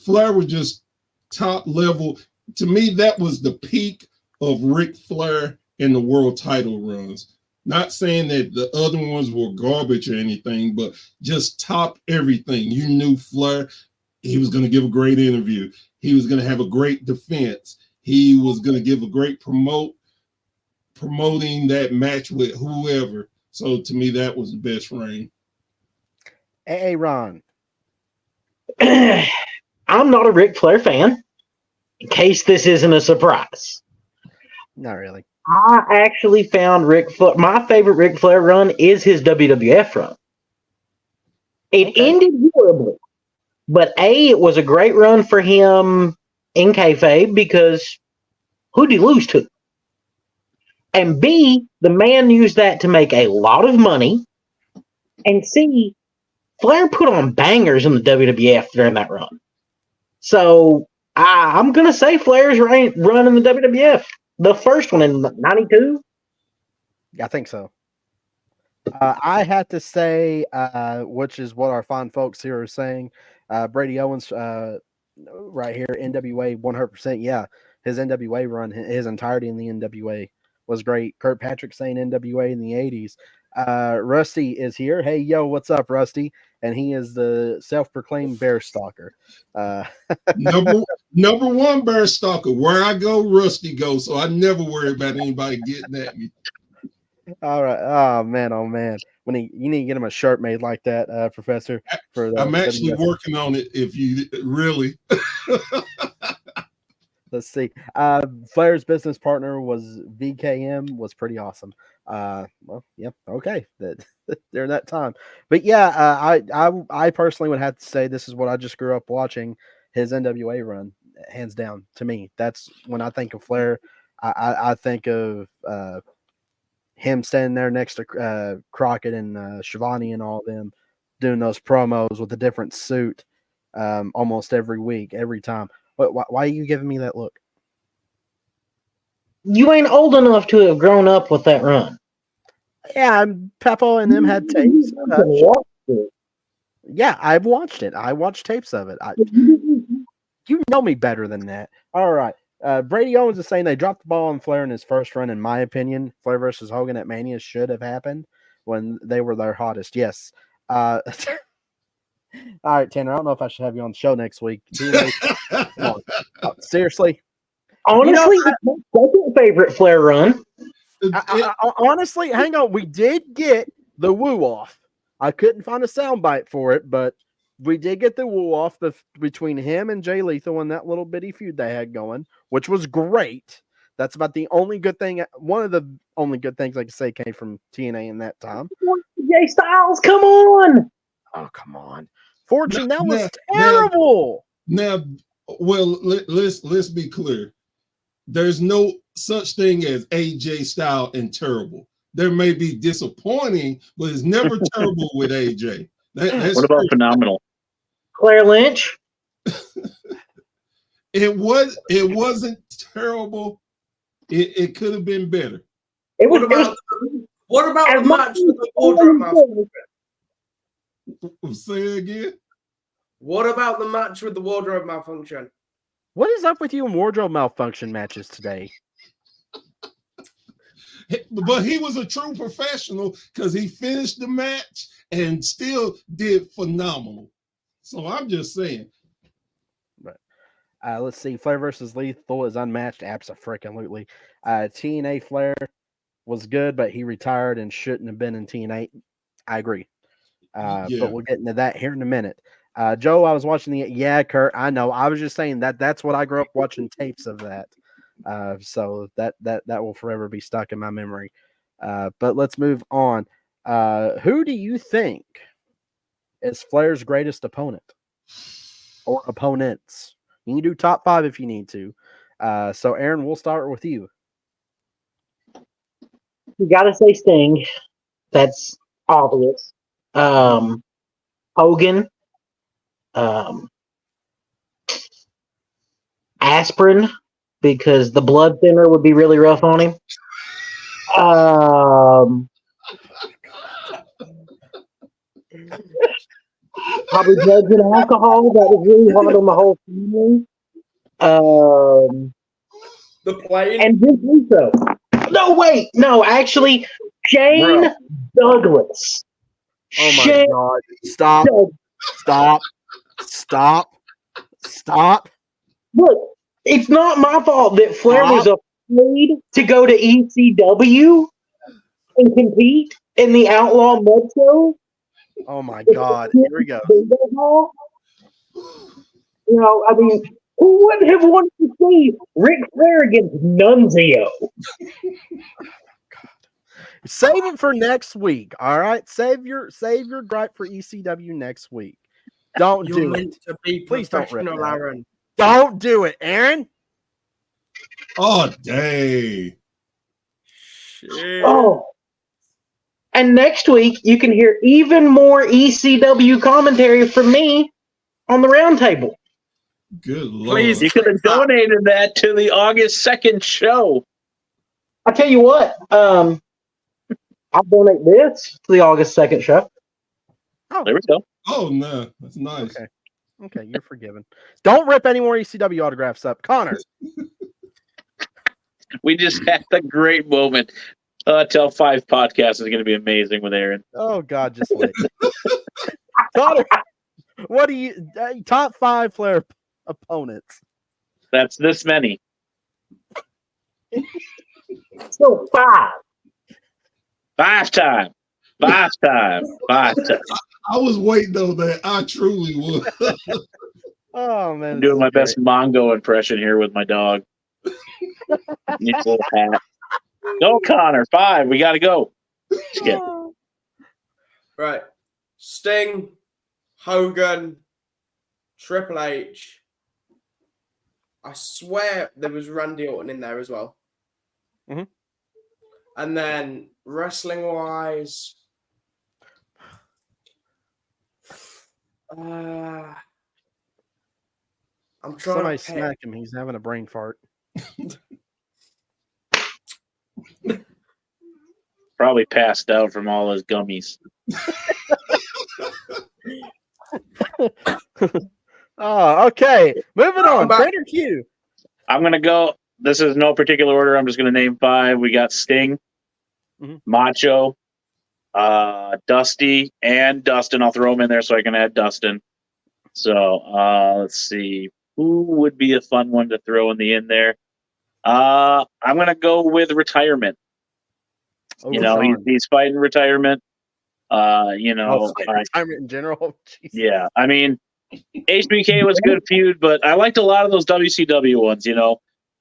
Flair was just top level. To me, that was the peak of Ric Flair in the world title runs. Not saying that the other ones were garbage or anything, but just top everything. You knew Flair, he was going to give a great interview. He was going to have a great defense. He was going to give a great promoting that match with whoever. So to me, that was the best reign. Hey, Ron. I'm not a Ric Flair fan, in case this isn't a surprise. Not really. I actually found Ric Flair. My favorite Ric Flair run is his WWF run. It ended horribly, but it was a great run for him in kayfabe because who'd he lose to? And B, the man used that to make a lot of money. And C, Flair put on bangers in the WWF during that run. So I'm going to say Flair's run in the WWF. The first one in 92? I think so. I had to say, which is what our fine folks here are saying, Brady Owens right here, NWA 100%. Yeah, his NWA run, his entirety in the NWA was great. Kirkpatrick saying NWA in the 80s. Rusty is here. Hey, yo, what's up, Rusty? And he is the self-proclaimed bear stalker. Number one bear stalker. Where I go, Rusty goes. So I never worry about anybody getting at me. All right. Oh man. You need to get him a shirt made like that, Professor. I'm actually working on it. If you really. Let's see. Flair's business partner was VKM, was pretty awesome. Well, yeah, okay. During that time, but yeah, I personally would have to say this is what I just grew up watching. His NWA run, hands down, to me. That's when I think of Flair. I think of him standing there next to Crockett and Shivani and all of them, doing those promos with a different suit, almost every week, every time. Why are you giving me that look? You ain't old enough to have grown up with that run. Yeah, Peppo and them had tapes. Yeah, I've watched it. I watched tapes of it. You know me better than that. All right. Brady Owens is saying they dropped the ball on Flair in his first run. In my opinion, Flair versus Hogan at Mania should have happened when they were their hottest. Yes. All right, Tanner. I don't know if I should have you on the show next week. Seriously. Honestly, that's my second favorite Flair run. Honestly, hang on. We did get the woo off. I couldn't find a soundbite for it, but we did get the woo off between him and Jay Lethal and that little bitty feud they had going, which was great. That's about the only good thing. One of the only good things I could say came from TNA in that time. Jay Styles, come on! Oh, come on, Fortune, that was terrible. Now, well, let's be clear. There's no such thing as AJ Styles and terrible. There may be disappointing, but it's never terrible with AJ. What about phenomenal? Claire Lynch? It wasn't terrible. It could have been better. What about the match with the wardrobe malfunction? Say again. What about the match with the wardrobe malfunction? What is up with you in wardrobe malfunction matches today? But he was a true professional because he finished the match and still did phenomenal. So I'm just saying. Right. Let's see. Flair versus Lethal is unmatched. Abso-freaking-lutely. TNA Flair was good, but he retired and shouldn't have been in TNA. I agree. But we'll get into that here in a minute. Joe, I was watching Kurt, I know. I was just saying that's what I grew up watching tapes of that. So that will forever be stuck in my memory. But let's move on. Who do you think is Flair's greatest opponent or opponents? You can do top 5 if you need to. So Aaron, we'll start with you. You gotta say Sting. That's obvious. Hogan. Aspirin, because the blood thinner would be really rough on him. Probably drugs and alcohol. That was really hard on the whole family. The plane and Vince Russo. No, wait, no, actually, Shane Douglas. Oh my God! Stop! Look, it's not my fault that Flair was afraid to go to ECW and compete in the Outlaw Mud Show. Oh my God! Here we go. You know, I mean, who wouldn't have wanted to see Ric Flair against Nunzio? Save it for next week. All right, save your gripe for ECW next week. Don't do it. To be Please don't rip professional, Aaron. Don't do it, Aaron. Oh, dang. Shit. Oh, And next week, you can hear even more ECW commentary from me on the roundtable. Good Lord. Please. You could have donated that to the August 2nd show. I'll tell you what, I'll donate this to the August 2nd show. There we go. Oh, no. That's nice. Okay, you're forgiven. Don't rip any more ECW autographs up. Connor. We just had a great moment. Tell 5 podcast is going to be amazing with Aaron. Oh, God, just wait. Connor, what do you top 5 Flair opponents? That's this many. So 5. 5 time. 5 time. 5 time. I was waiting on that. I truly was. Oh, man. I'm doing my best Mongo impression here with my dog. Needs a little hat. Go, Connor. 5. We got to go. Just kidding. Right. Sting, Hogan, Triple H. I swear there was Randy Orton in there as well. Mm-hmm. And then wrestling-wise, I'm trying Somebody to pick. smack him. He's having a brain fart. Probably passed out from all his gummies. Oh, okay. Moving on. back. CranderQ. I'm going to go. This is no particular order. I'm just going to name 5. We got Sting, Mhm. Macho, Dusty, and Dustin. I'll throw him in there so I can add Dustin. So let's see. Who would be a fun one to throw in the end there? I'm going to go with retirement. Oh, You know, Sean. he's fighting retirement. Retirement in general. Jeez. Yeah. I mean, HBK was a good feud, but I liked a lot of those WCW ones, you know.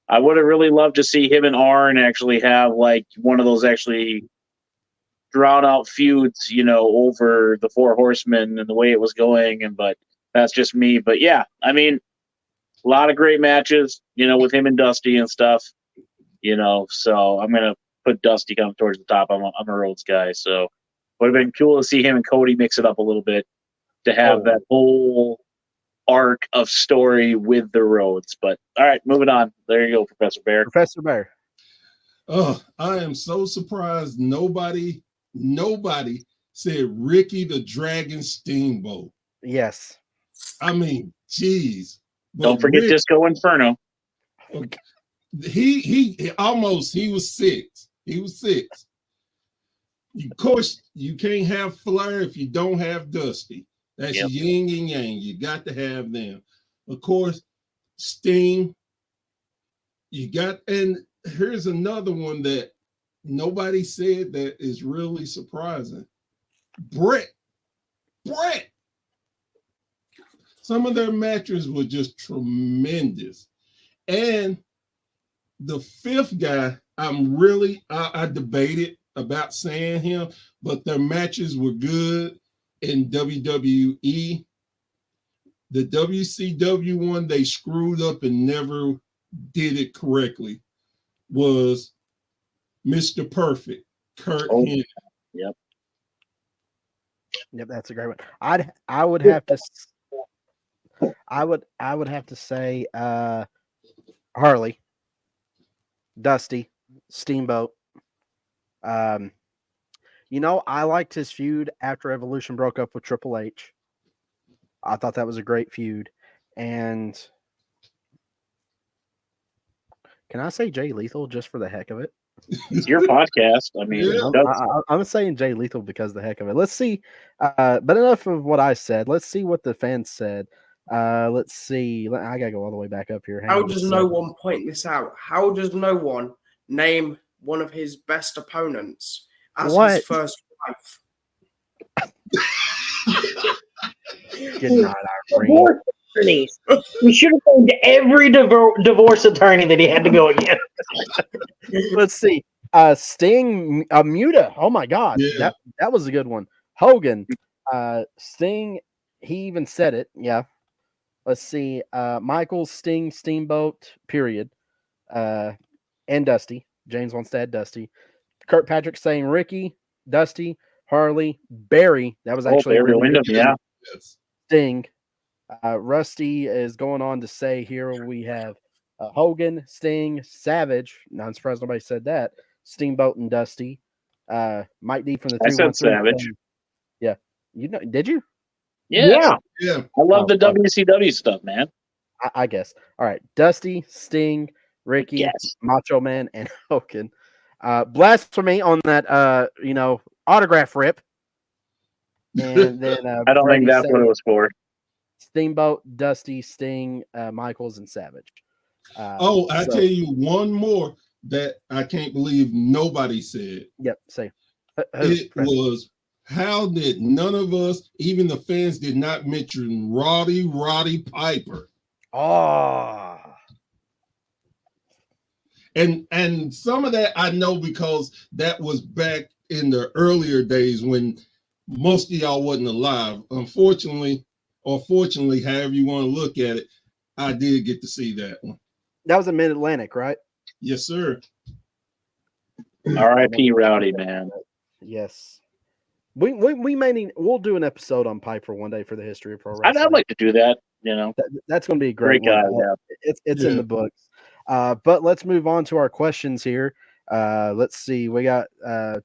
I would have really loved to see him and Arn actually have like one of those actually drawn out feuds, you know, over the 4 Horsemen and the way it was going. But that's just me. But yeah, I mean, a lot of great matches, you know, with him and Dusty and stuff, you know. So I'm gonna put Dusty kind of towards the top. I'm a Rhodes guy, so would have been cool to see him and Cody mix it up a little bit to have that whole arc of story with the Rhodes. But all right, moving on. There you go, Professor Bear. Professor Bear. Oh, I am so surprised nobody said Ricky the Dragon Steamboat. Yes. I mean, geez. Don't forget Disco Inferno. He was 6. He was 6. Of course, you can't have Flair if you don't have Dusty. That's yin and yang. You got to have them. Of course, Sting. You got, and here's another one that nobody said that is really surprising. Brett. Some of their matches were just tremendous. And the 5th guy, I debated about saying him, but their matches were good in WWE. The WCW one they screwed up and never did it correctly was Mr. Perfect, Kurt Hennig. Yep, that's a great one. I would have to say Harley, Dusty, Steamboat. You know, I liked his feud after Evolution broke up with Triple H. I thought that was a great feud. And can I say Jay Lethal just for the heck of it? It's your podcast. I mean, I'm saying Jay Lethal because of the heck of it. Let's see. But enough of what I said. Let's see what the fans said. Let's see. I gotta go all the way back up here. How does no one point this out? How does no one name one of his best opponents as his first wife? Good night, Irene. We should have named every divorce attorney that he had to go against. Let's see. Sting, Muta. Oh my God, that was a good one. Hogan, Sting. He even said it. Yeah. Let's see. Michael, Sting, Steamboat. Period. And Dusty. James wants to add Dusty. Kirkpatrick saying Ricky, Dusty, Harley, Barry. That was actually a Barry really Windham, good yeah. Yes. Sting. Rusty is going on to say here we have Hogan, Sting, Savage. Not surprised nobody said that. Steamboat and Dusty. Mike D from the I said 313. Savage. Yeah. You know, did you? Yes. Yeah. I love the fuck. WCW stuff, man. I guess. All right. Dusty, Sting, Ricky, Yes. Macho Man, and Hogan. Blasphemy on that autograph rip. And then I don't Brady think that's said what it was for. Steamboat, Dusty, Sting, Michaels, and Savage. I tell you one more that I can't believe nobody said. Yep, say. It was, how did none of us, even the fans, did not mention Roddy Piper? Oh. And some of that I know because that was back in the earlier days when most of y'all wasn't alive. Unfortunately, or fortunately, however you want to look at it, I did get to see that one. That was in Mid-Atlantic, right? Yes, sir. R.I.P. Rowdy, man. Yes. We may need, we'll do an episode on Piper one day for the history of pro wrestling. I'd like to do that, That's going to be a great guy, one. yeah. It's in the books. But let's move on to our questions here. Let's see. We got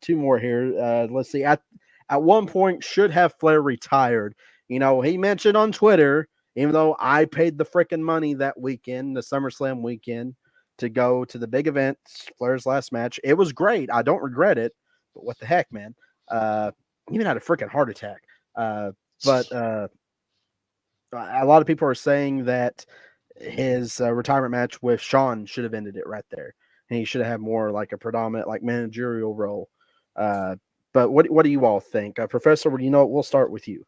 2 more here. Let's see. At one point, should have Flair retired? He mentioned on Twitter, even though I paid the freaking money that weekend, the SummerSlam weekend, to go to the big event, Flair's last match. It was great. I don't regret it. But what the heck, man? Even had a freaking heart attack. But a lot of people are saying that his retirement match with Shawn should have ended it right there, and he should have had more like a predominant like managerial role. But what do you all think, Professor? We'll start with you.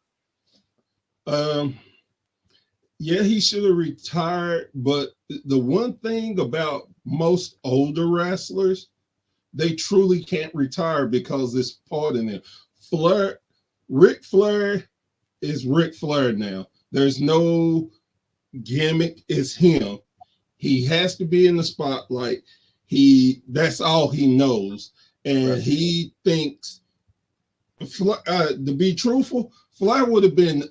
Yeah, he should have retired. But the one thing about most older wrestlers, they truly can't retire because it's part of them. Ric Flair is Ric Flair now. There's no gimmick. It's him. He has to be in the spotlight. That's all he knows. And right. He thinks, to be truthful, Flair would have been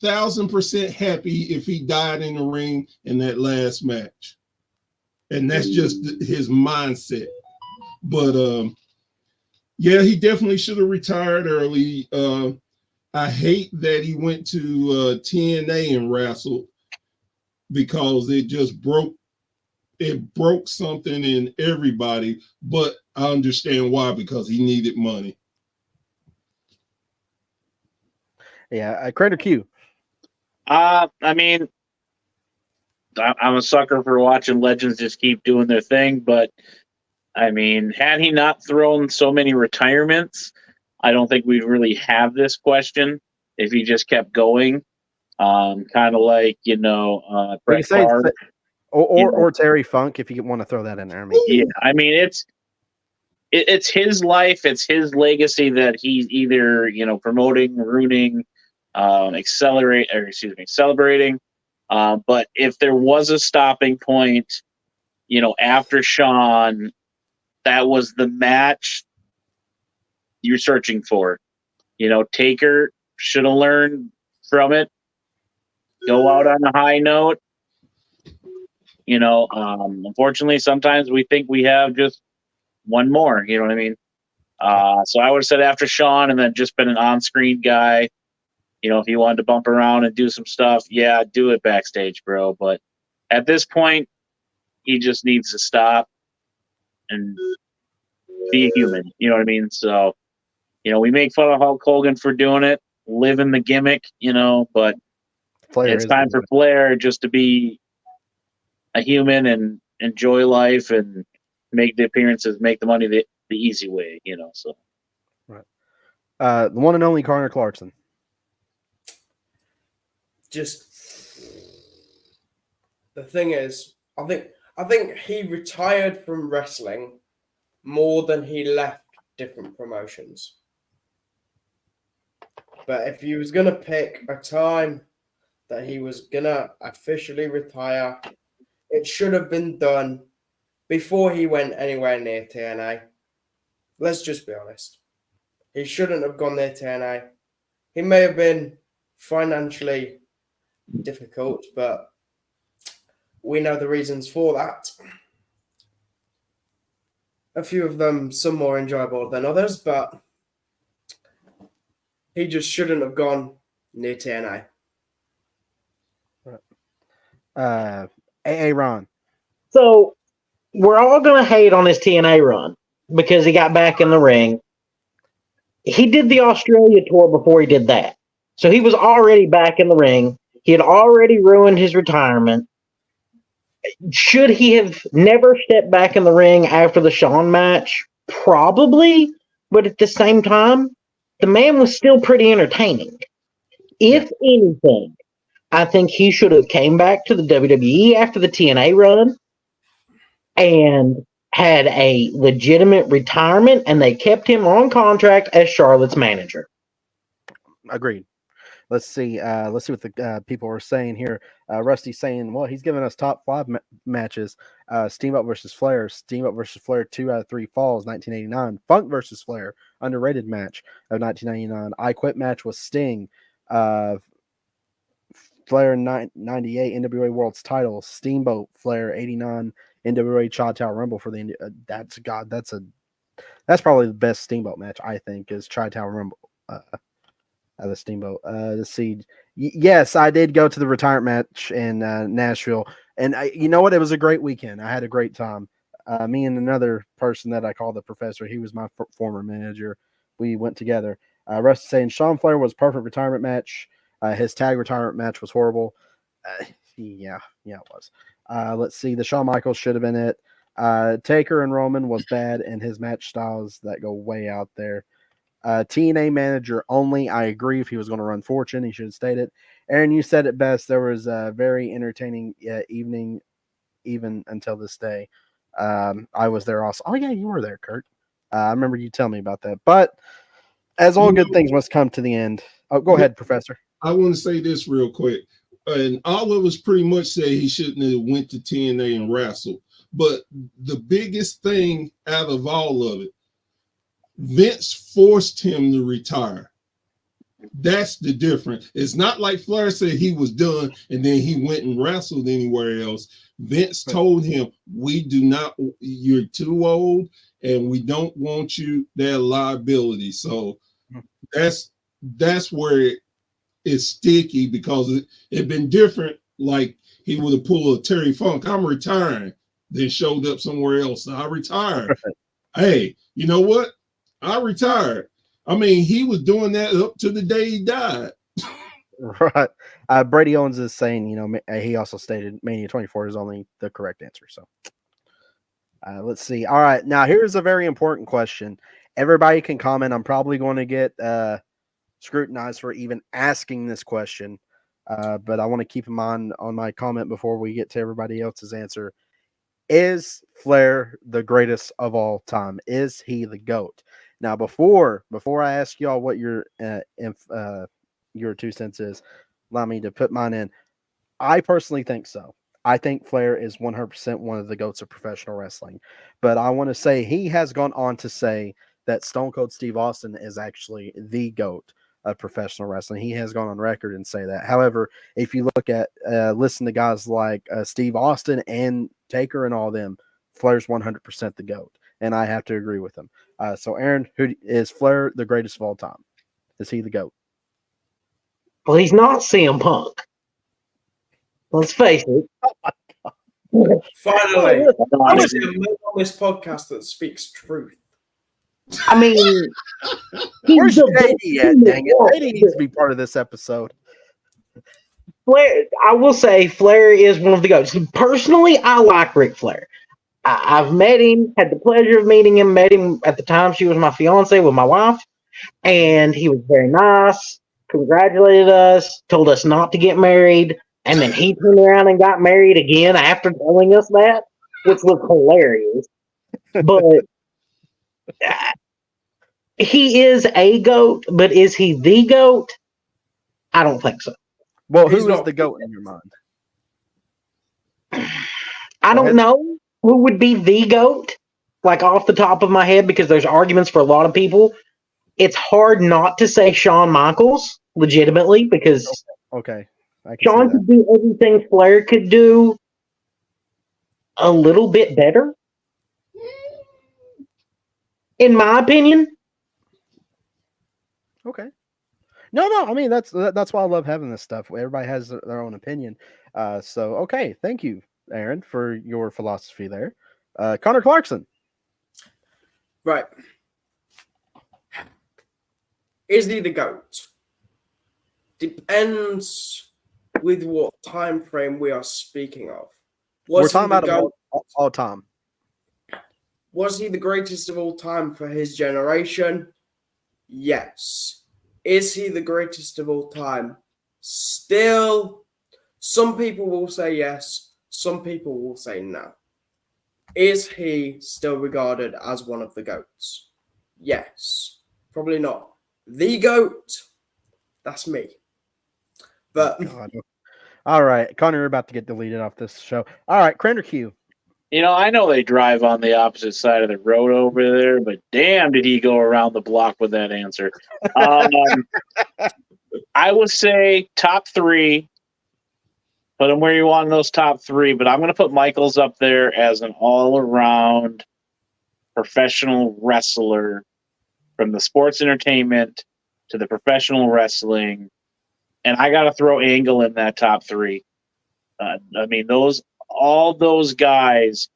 1,000% happy if he died in the ring in that last match. And that's just his mindset. But yeah, he definitely should have retired early. I hate that he went to TNA and wrestled because it just broke something in everybody. But I understand why, because he needed money. Yeah, CranderQ. I mean, I'm a sucker for watching legends just keep doing their thing, but I mean, had he not thrown so many retirements, I don't think we'd really have this question if he just kept going. Kind of like, Bret Favre. Or Terry Funk, if you want to throw that in there. Yeah, I mean, it's his life, it's his legacy that he's either, promoting, ruining, celebrating. But if there was a stopping point, after Shawn, that was the match you're searching for. Taker should have learned from it. Go out on a high note. Unfortunately, sometimes we think we have just one more. You know what I mean? So I would have said after Shawn, and then just been an on-screen guy. If you wanted to bump around and do some stuff, yeah, do it backstage, bro. But at this point, he just needs to stop and be a human. You know what I mean? So, we make fun of Hulk Hogan for doing it, live in the gimmick, but Flair it's time for Flair just to be a human and enjoy life and make the appearances, make the money the easy way, so. Right. The one and only Connor Clarkson. Just the thing is, I think he retired from wrestling more than he left different promotions. But if he was gonna pick a time that he was gonna officially retire, it should have been done before he went anywhere near TNA. Let's just be honest. He shouldn't have gone there, TNA. He may have been financially difficult, but we know the reasons for that. A few of them, some more enjoyable than others, but he just shouldn't have gone near TNA. AA Ron. So we're all going to hate on his TNA run because he got back in the ring. He did the Australia tour before he did that. So he was already back in the ring. He had already ruined his retirement. Should he have never stepped back in the ring after the Shawn match? Probably. But at the same time, the man was still pretty entertaining. If anything, I think he should have came back to the WWE after the TNA run and had a legitimate retirement, and they kept him on contract as Charlotte's manager. Agreed. Let's see what the people are saying here. Rusty's saying, well, he's giving us top 5 matches. Steamboat versus Flair. Steamboat versus Flair 2 out of 3 falls, 1989. Funk versus Flair, underrated match of 1999. I Quit match with Sting. Flair 98 NWA World's title. Steamboat Flair 89 NWA Chi-Town Rumble for the that's probably the best Steamboat match, I think, is Chi-Town Rumble. The Steamboat. Let's see. Yes, I did go to the retirement match in Nashville, and you know what? It was a great weekend. I had a great time. Me and another person that I call the professor. He was my former manager. We went together. Rusty saying Shawn Flair was perfect retirement match. His tag retirement match was horrible. Yeah, it was. Let's see. The Shawn Michaels should have been it. Taker and Roman was bad, and his match styles that go way out there. TNA manager only. I agree. If he was going to run Fortune, he should have stayed it. Aaron, you said it best. There was a very entertaining evening, even until this day. I was there also. Oh, yeah, you were there, Kurt. I remember you telling me about that. But as all good things must come to the end. Oh, go ahead, Professor. I want to say this real quick. And all of us pretty much say he shouldn't have went to TNA and wrestled. But the biggest thing out of all of it, Vince forced him to retire. That's the difference. It's not like Flair said he was done and then he went and wrestled anywhere else. Vince told him, you're too old and we don't want you that liability. So that's where it's sticky, because it'd been different. Like he would have pulled a Terry Funk, I'm retiring, then showed up somewhere else. I retired. Hey, you know what? I retired. I mean, he was doing that up to the day he died. Right. Brady Owens is saying, he also stated Mania 24 is only the correct answer. So let's see. All right. Now, here's a very important question. Everybody can comment. I'm probably going to get scrutinized for even asking this question, but I want to keep in mind on my comment before we get to everybody else's answer. Is Flair the greatest of all time? Is he the GOAT? Now, before I ask y'all what your 2 cents is, allow me to put mine in. I personally think so. I think Flair is 100% one of the GOATs of professional wrestling. But I want to say he has gone on to say that Stone Cold Steve Austin is actually the GOAT of professional wrestling. He has gone on record and say that. However, if you look at, listen to guys like Steve Austin and Taker and all them, Flair's 100% the GOAT. And I have to agree with him. So, Aaron, who is Flair the greatest of all time? Is he the GOAT? Well, he's not CM Punk. Let's face it. Finally, I see a man on this podcast that speaks truth. I mean, where's JD at? Dang it. JD needs to be part of this episode. Flair, I will say Flair is one of the GOATs. Personally, I like Ric Flair. I've met him, had the pleasure of meeting him, met him at the time she was my fiance with my wife, and he was very nice, congratulated us, told us not to get married, and then he turned around and got married again after telling us that, which was hilarious. But he is a GOAT, but is he the GOAT? I don't think so. Well, who is the GOAT in your mind? I don't know who would be the GOAT, like off the top of my head, because there's arguments for a lot of people. it's hard not to say Shawn Michaels, legitimately, because Okay. I can Shawn see could do everything Flair could do a little bit better, in my opinion. that. Okay. No, I mean that's why I love having this stuff. Everybody has their own opinion. So okay, thank you, Aaron, for your philosophy there. Connor Clarkson. Right. Is he the GOAT? Depends with what time frame we are speaking of. We're talking about him all time. Was he the greatest of all time for his generation? Yes. Is he the greatest of all time? Still, some people will say yes, some people will say no. Is he still regarded as one of the GOATs? Yes. Probably not the GOAT. That's me. But God. All right, Connor, you're about to get deleted off this show. All right, CranderQ. I know they drive on the opposite side of the road over there, but damn, did he go around the block with that answer. I would say top three. Put him where you want in those top three, but I'm going to put Michaels up there as an all-around professional wrestler, from the sports entertainment to the professional wrestling, and I got to throw Angle in that top three. I mean, all those guys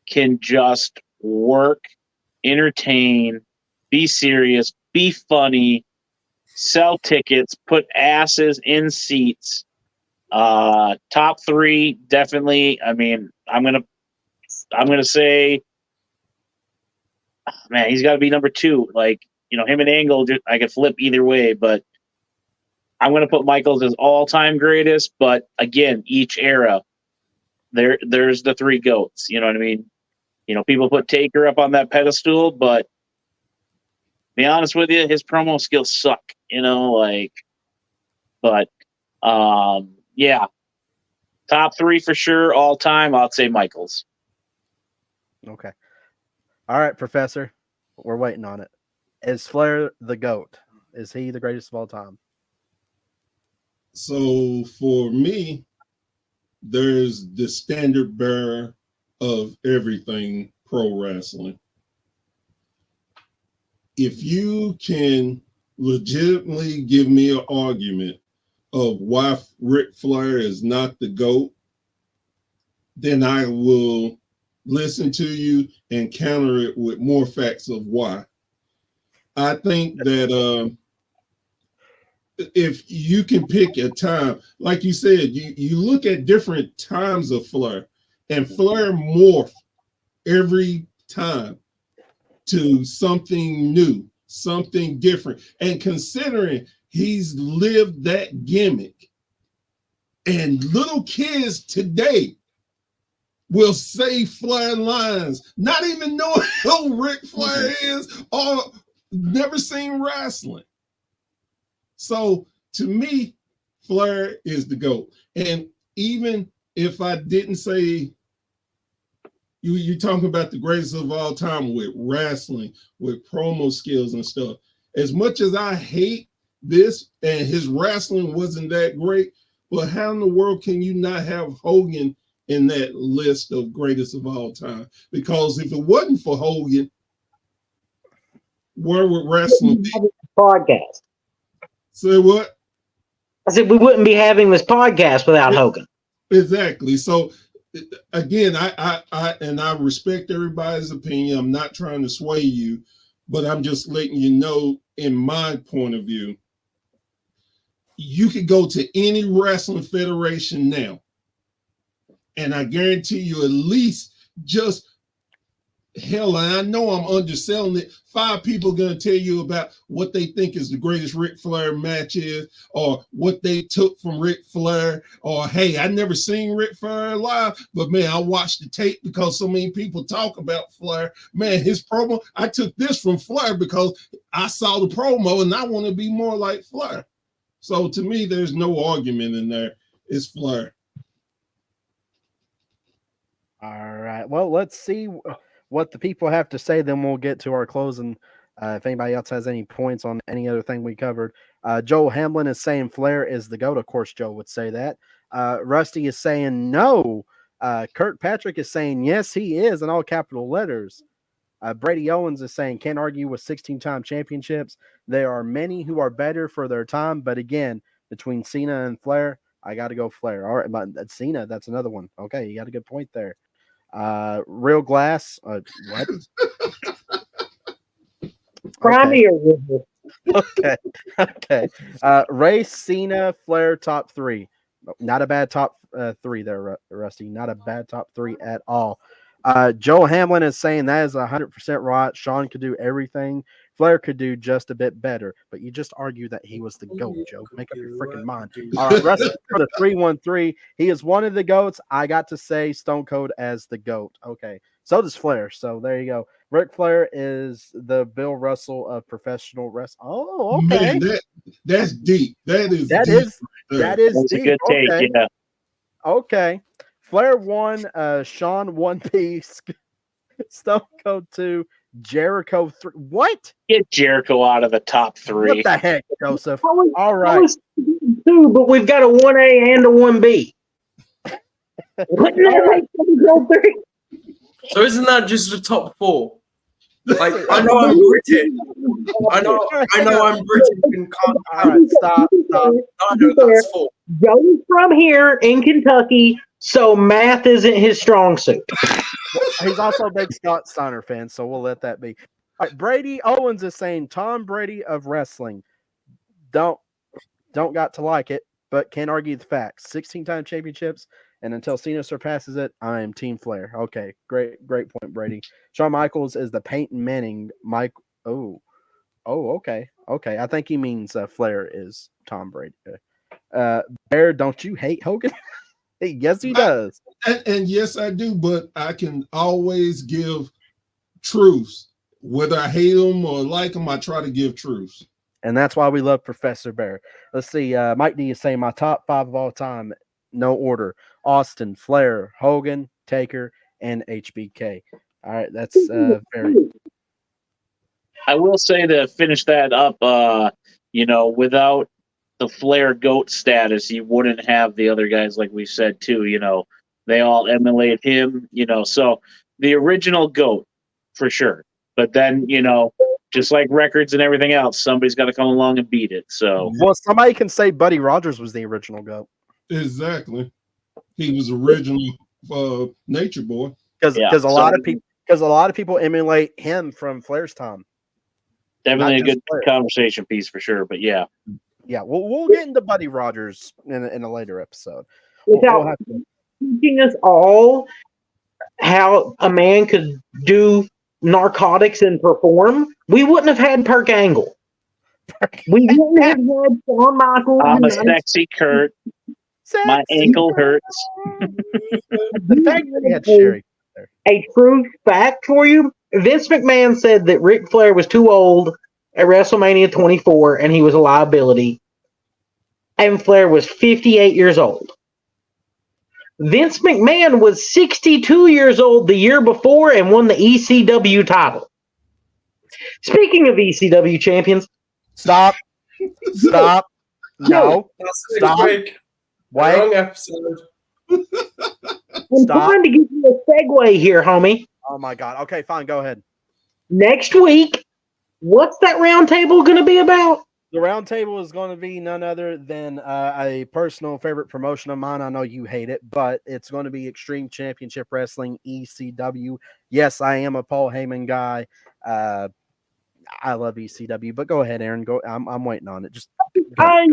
can just work, entertain, be serious, be funny, sell tickets, put asses in seats. Top three, definitely. I mean, I'm gonna say, man, he's got to be number two. Like, him and Angle, I could flip either way, but I'm gonna put Michaels as all-time greatest. But again, each era, there's the three GOATs. You know what I mean? People put Taker up on that pedestal, but to be honest with you, his promo skills suck. But yeah, top three for sure, all time. I'd say Michaels. Okay. All right, Professor. We're waiting on it. Is Flair the GOAT? Is he the greatest of all time? So for me, there's the standard bearer of everything pro wrestling. If you can legitimately give me an argument of why Ric Flair is not the GOAT, then I will listen to you and counter it with more facts of why. I think that if you can pick a time, like you said, you look at different times of Flair, and Flair morphed every time to something new, something different. And considering he's lived that gimmick, and little kids today will say Flair lines, not even knowing who Ric Flair is or never seen wrestling. So to me, Flair is the GOAT. And even if I didn't say, you're talking about the greatest of all time with wrestling, with promo skills and stuff. As much as I hate this, and his wrestling wasn't that great, but how in the world can you not have Hogan in that list of greatest of all time? Because if it wasn't for Hogan, where would wrestling be? Podcast. Say what? I said we wouldn't be having this podcast without Hogan. Exactly. So again, I respect everybody's opinion. I'm not trying to sway you, but I'm just letting you know, in my point of view, you could go to any wrestling federation now, and I guarantee you at least just hell, and I know I'm underselling it, 5 people are going to tell you about what they think is the greatest Ric Flair match is, or what they took from Ric Flair, or hey, I never seen Ric Flair live, but man, I watched the tape because so many people talk about Flair. Man, his promo, I took this from Flair because I saw the promo and I want to be more like Flair. So to me, there's no argument in there. It's Flair. All right. Well, let's see what the people have to say. Then we'll get to our closing If anybody else has any points on any other thing we covered, Joel Hamlin is saying Flair is the GOAT. Of course, Joe would say that. Rusty is saying no. Kirkpatrick is saying yes, he is, in all capital letters. Brady Owens is saying can't argue with 16-time championships. There are many who are better for their time, but again, between Cena and Flair, I got to go Flair. All right, but Cena, that's another one. Okay, you got a good point there. Real Glass, what? Primary. Okay. Okay. Ray, Cena, Flair, top three. Not a bad top three there, Rusty. Not a bad top three at all. Joe Hamlin is saying that is 100% right. Sean could do everything. Flair could do just a bit better, but you just argue that he was the GOAT, Joe. Make up your freaking mind. All right, Rusty for the 313. He is one of the GOATs. I got to say Stone Cold as the GOAT. Okay. So does Flair. So there you go. Ric Flair is the Bill Russell of professional wrestling. Oh, okay. Man, that's deep. That is That deep. is That's deep. a good take. Okay. Yeah. Okay. Flair 1, Sean 1 piece, Stone Cold 2, Jericho 3. What? Get Jericho out of the top three. What the heck, Joseph? All right. Two, but we've got a 1A and a 1B. Wouldn't that make sense, go three? So isn't that just the top four? Like I know I'm British. I know I'm British and can't. All right, stop. I know that's four. Joe's from here in Kentucky, so math isn't his strong suit. He's also a big Scott Steiner fan, so we'll let that be. All right, Brady Owens is saying Tom Brady of wrestling. Don't got to like it, but can't argue the facts. 16-time championships, and until Cena surpasses it, I am Team Flair. Okay, great point, Brady. Shawn Michaels is the Peyton Manning. Okay. I think he means Flair is Tom Brady. Bear, don't you hate Hogan? Yes, he does. And yes, I do, but I can always give truths. Whether I hate them or like them, I try to give truths. And that's why we love Professor Bear. Let's see. Mike D is saying my top 5 of all time, no order: Austin, Flair, Hogan, Taker, and HBK. All right, that's very. I will say to finish that up, without the Flair GOAT status, you wouldn't have the other guys like we said too. They all emulate him. So the original GOAT for sure. But then just like records and everything else, somebody's got to come along and beat it. So somebody can say Buddy Rogers was the original GOAT. Exactly, he was original Nature Boy. Because a lot of people emulate him from Flair's time. Definitely a good conversation piece for sure. But yeah, we'll get into Buddy Rogers in a later episode. Without teaching us all how a man could do narcotics and perform, we wouldn't have had Perk Angle. We wouldn't have had Shawn Michaels. I'm a sexy Kurt. My ankle hurts. The fact that he had Sherry there. A true fact for you: Vince McMahon said that Ric Flair was too old at WrestleMania 24 and he was a liability. And Flair was 58 years old. Vince McMahon was 62 years old the year before and won the ECW title. Speaking of ECW champions, stop. No, stop. Wait. Wrong episode. I'm trying to give you a segue here, homie. Oh my God. Okay, fine. Go ahead. Next week, what's that round table going to be about? The round table is going to be none other than a personal favorite promotion of mine. I know you hate it, but it's going to be Extreme Championship Wrestling, ECW. Yes, I am a Paul Heyman guy. I love ECW, but go ahead, Aaron. Go. I'm waiting on it. Just I'm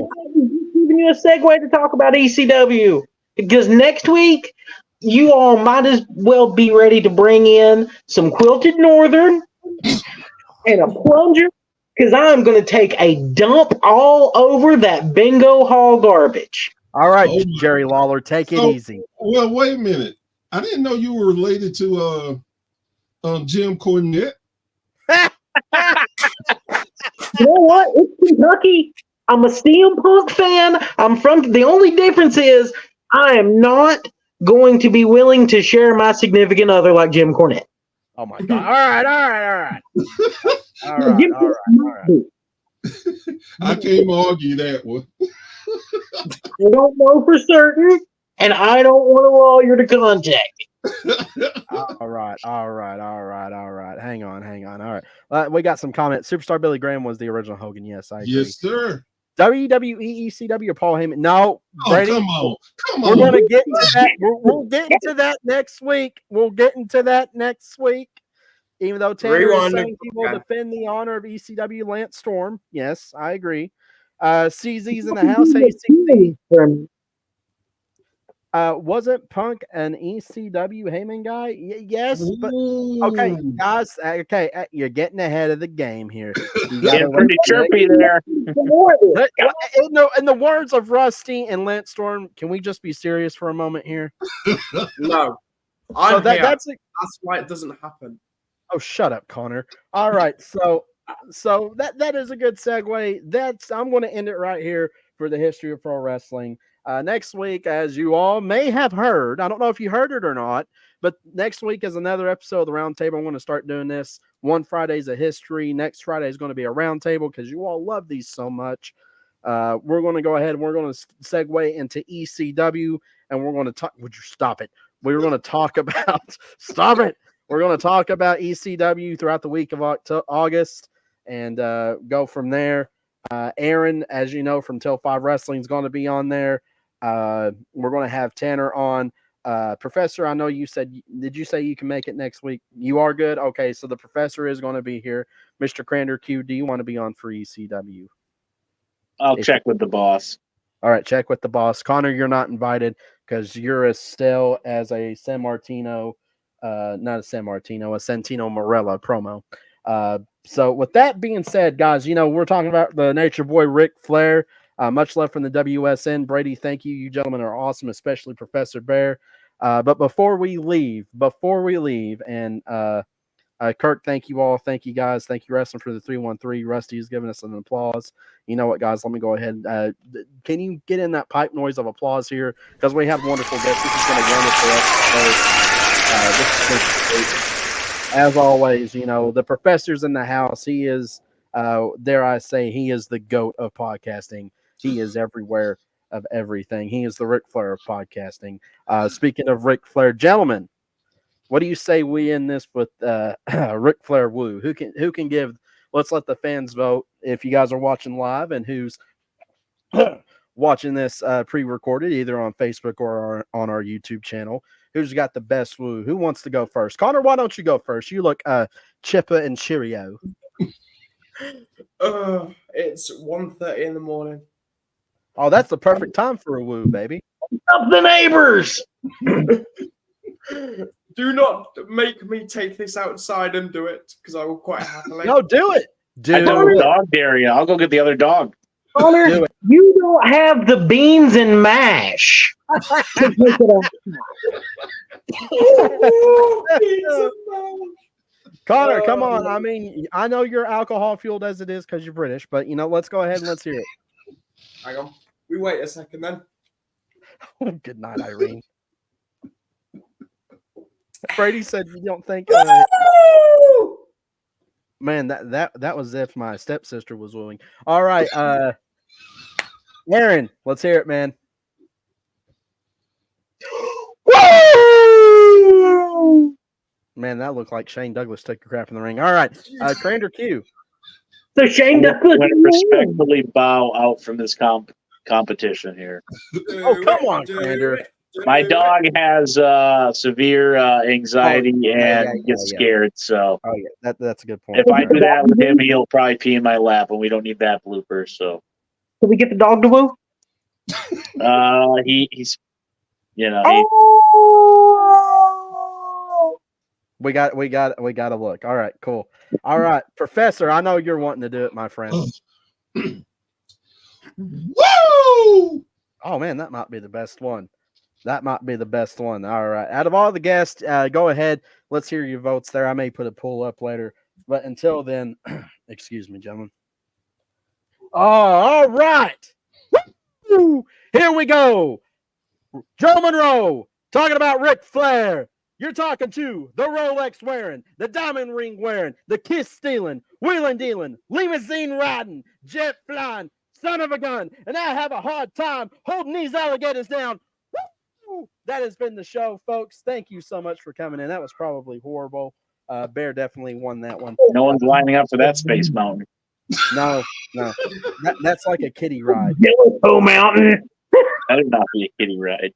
giving you a segue to talk about ECW because next week you all might as well be ready to bring in some Quilted Northern and a plunger. Because I'm going to take a dump all over that bingo hall garbage. All right, Jerry Lawler, take it easy. Well, wait a minute. I didn't know you were related to Jim Cornette. You know what? It's Kentucky. I'm a CM Punk fan. The only difference is I am not going to be willing to share my significant other like Jim Cornette. Oh my god! All right. I can't argue that one. I don't know for certain, and I don't want to lawyer to contact me. All right. Hang on. All right. We got some comments. Superstar Billy Graham was the original Hogan. Yes, I agree. Yes, sir. WWE, ECW, or Paul Heyman? No, Brady. Come on. We're going to get into that. We'll get into that next week. Even though Tanner is saying he will defend the honor of ECW, Lance Storm. Yes, I agree. CZ's in the house. Hey, CZ. Wasn't Punk an ECW Heyman guy? Yes, but okay, guys. Okay, you're getting ahead of the game here. You Getting pretty chirpy there. In the words of Rusty and Lance Storm, can we just be serious for a moment here? No, that's why it doesn't happen. Oh, shut up, Connor. All right, so that is a good segue. I'm going to end it right here for the history of pro wrestling. Next week, as you all may have heard, I don't know if you heard it or not, but next week is another episode of the Roundtable. I'm going to start doing this. One Friday's a history. Next Friday is going to be a roundtable because you all love these so much. We're going to go ahead and we're going to segue into ECW, and we're going to talk. Would you stop it? We're going to talk about. Stop it. We're going to talk about ECW throughout the week of August and go from there. Aaron, as you know, from Till 5 Wrestling is going to be on there. We're going to have Tanner on. Professor, I know you said, did you say you can make it next week? You are good? Okay, so the Professor is going to be here. Mr. CranderQ, do you want to be on for ECW? I'll check with the boss. All right, check with the boss. Connor, you're not invited because you're as stale as a San Martino, not a San Martino, a Santino Morella promo. So with that being said, guys, you know, we're talking about the Nature Boy Ric Flair. Much love from the WSN. Brady, thank you. You gentlemen are awesome, especially Professor Bear. But before we leave, and Kirk, thank you all. Thank you, guys. Thank you, Wrestling, for the 313. Rusty is giving us an applause. You know what, guys? Let me go ahead. Can you get in that pipe noise of applause here? Because we have wonderful guests. This is going to be wonderful episode. As always, you know, the Professor's in the house. He is, dare I say, he is the GOAT of podcasting. He is everywhere of everything. He is the Ric Flair of podcasting. Speaking of Ric Flair, gentlemen, what do you say we end this with Ric Flair woo? Who can give? Let's let the fans vote if you guys are watching live and who's watching this pre-recorded either on Facebook or on our YouTube channel. Who's got the best woo? Who wants to go first? Connor, why don't you go first? You look chipper and cheerio. It's 1:30 in the morning. Oh, that's the perfect time for a woo, baby. Up the neighbors. Do not make me take this outside and do it, because I will quite happily. No, do it. I don't dog dare you. I'll go get the other dog. Connor, you don't have the beans and mash. Connor, come on. I mean, I know you're alcohol fueled as it is because you're British, but you know, let's go ahead and let's hear it. Hang on. We wait a second then. Good night, Irene. Brady said you don't think man, that was if my stepsister was willing. All right, Aaron, let's hear it, man. Man, that looked like Shane Douglas took a crap in the ring. All right, CranderQ. So Shane Douglas respectfully bow out from this competition here. Oh, come on, Crander. My dog has severe anxiety and gets scared. So, that's a good point. If I do that with him, he'll probably pee in my lap, and we don't need that blooper. So, can we get the dog to woo? He's, you know, we got to look. All right, cool. All right, Professor, I know you're wanting to do it, my friend. Woo! Oh man, that might be the best one. All right. Out of all the guests, go ahead. Let's hear your votes there. I may put a poll up later. But until then, excuse me, gentlemen. Oh, all right. Woo! Here we go. Joe Monroe talking about Ric Flair. You're talking to the Rolex wearing, the diamond ring wearing, the kiss stealing, wheeling dealing, limousine riding, jet flying, son of a gun, and I have a hard time holding these alligators down. Woo! That has been the show, folks. Thank you so much for coming in. That was probably horrible. Bear definitely won that one. No one's lining up for that Space Mountain. No. That's like a kiddie ride. Yellowstone Mountain. That would not be a kiddie ride.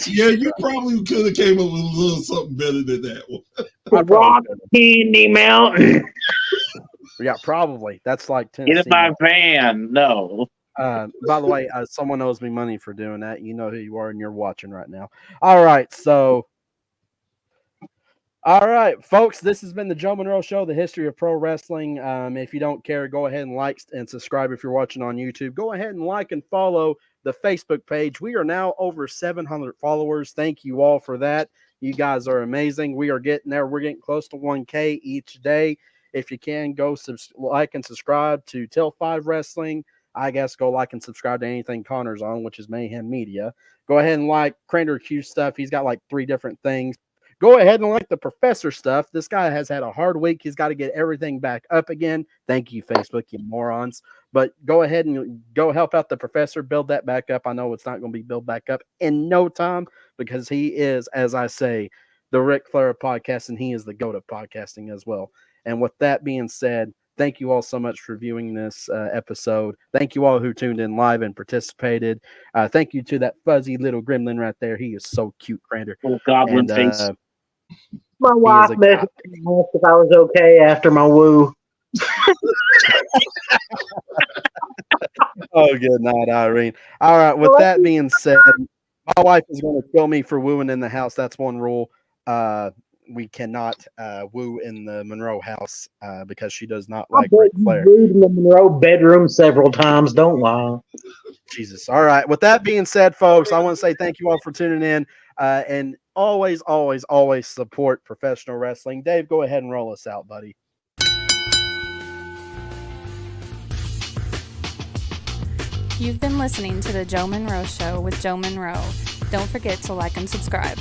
Yeah, you probably could have came up with a little something better than that one. Rock Candy Mountain. Yeah, probably. That's like Get Tennessee. in my van. No. By the way, someone owes me money for doing that. You know who you are, and you're watching right now. All right, folks, this has been the Joe Monroe Show, the history of pro wrestling. If you don't care, go ahead and like and subscribe if you're watching on YouTube. Go ahead and like and follow the Facebook page. We are now over 700 followers. Thank you all for that. You guys are amazing. We are getting there. We're getting close to 1K each day. If you can, go like and subscribe to Till 5 Wrestling. I guess go like and subscribe to anything Connor's on, which is Mayhem Media. Go ahead and like CranderQ stuff. He's got like 3 different things. Go ahead and like the Professor stuff. This guy has had a hard week. He's got to get everything back up again. Thank you, Facebook, you morons. But go ahead and go help out the Professor, build that back up. I know it's not going to be built back up in no time because he is, as I say, the Ric Flair of podcasting. He is the GOAT of podcasting as well. And with that being said, thank you all so much for viewing this episode. Thank you all who tuned in live and participated. Thank you to that fuzzy little gremlin right there. He is so cute, Crander. Little goblin face. My wife messaged me if I was okay after my woo. Oh, good night, Irene. All right, with that being said, my wife is going to kill me for wooing in the house. That's one rule. We cannot woo in the Monroe house because she does not like Ric Flair. Wooed in the Monroe bedroom several times. Don't lie. Jesus. All right. With that being said, folks, I want to say thank you all for tuning in and always, always, always support professional wrestling. Dave, go ahead and roll us out, buddy. You've been listening to the Joe Monroe Show with Joe Monroe. Don't forget to like and subscribe.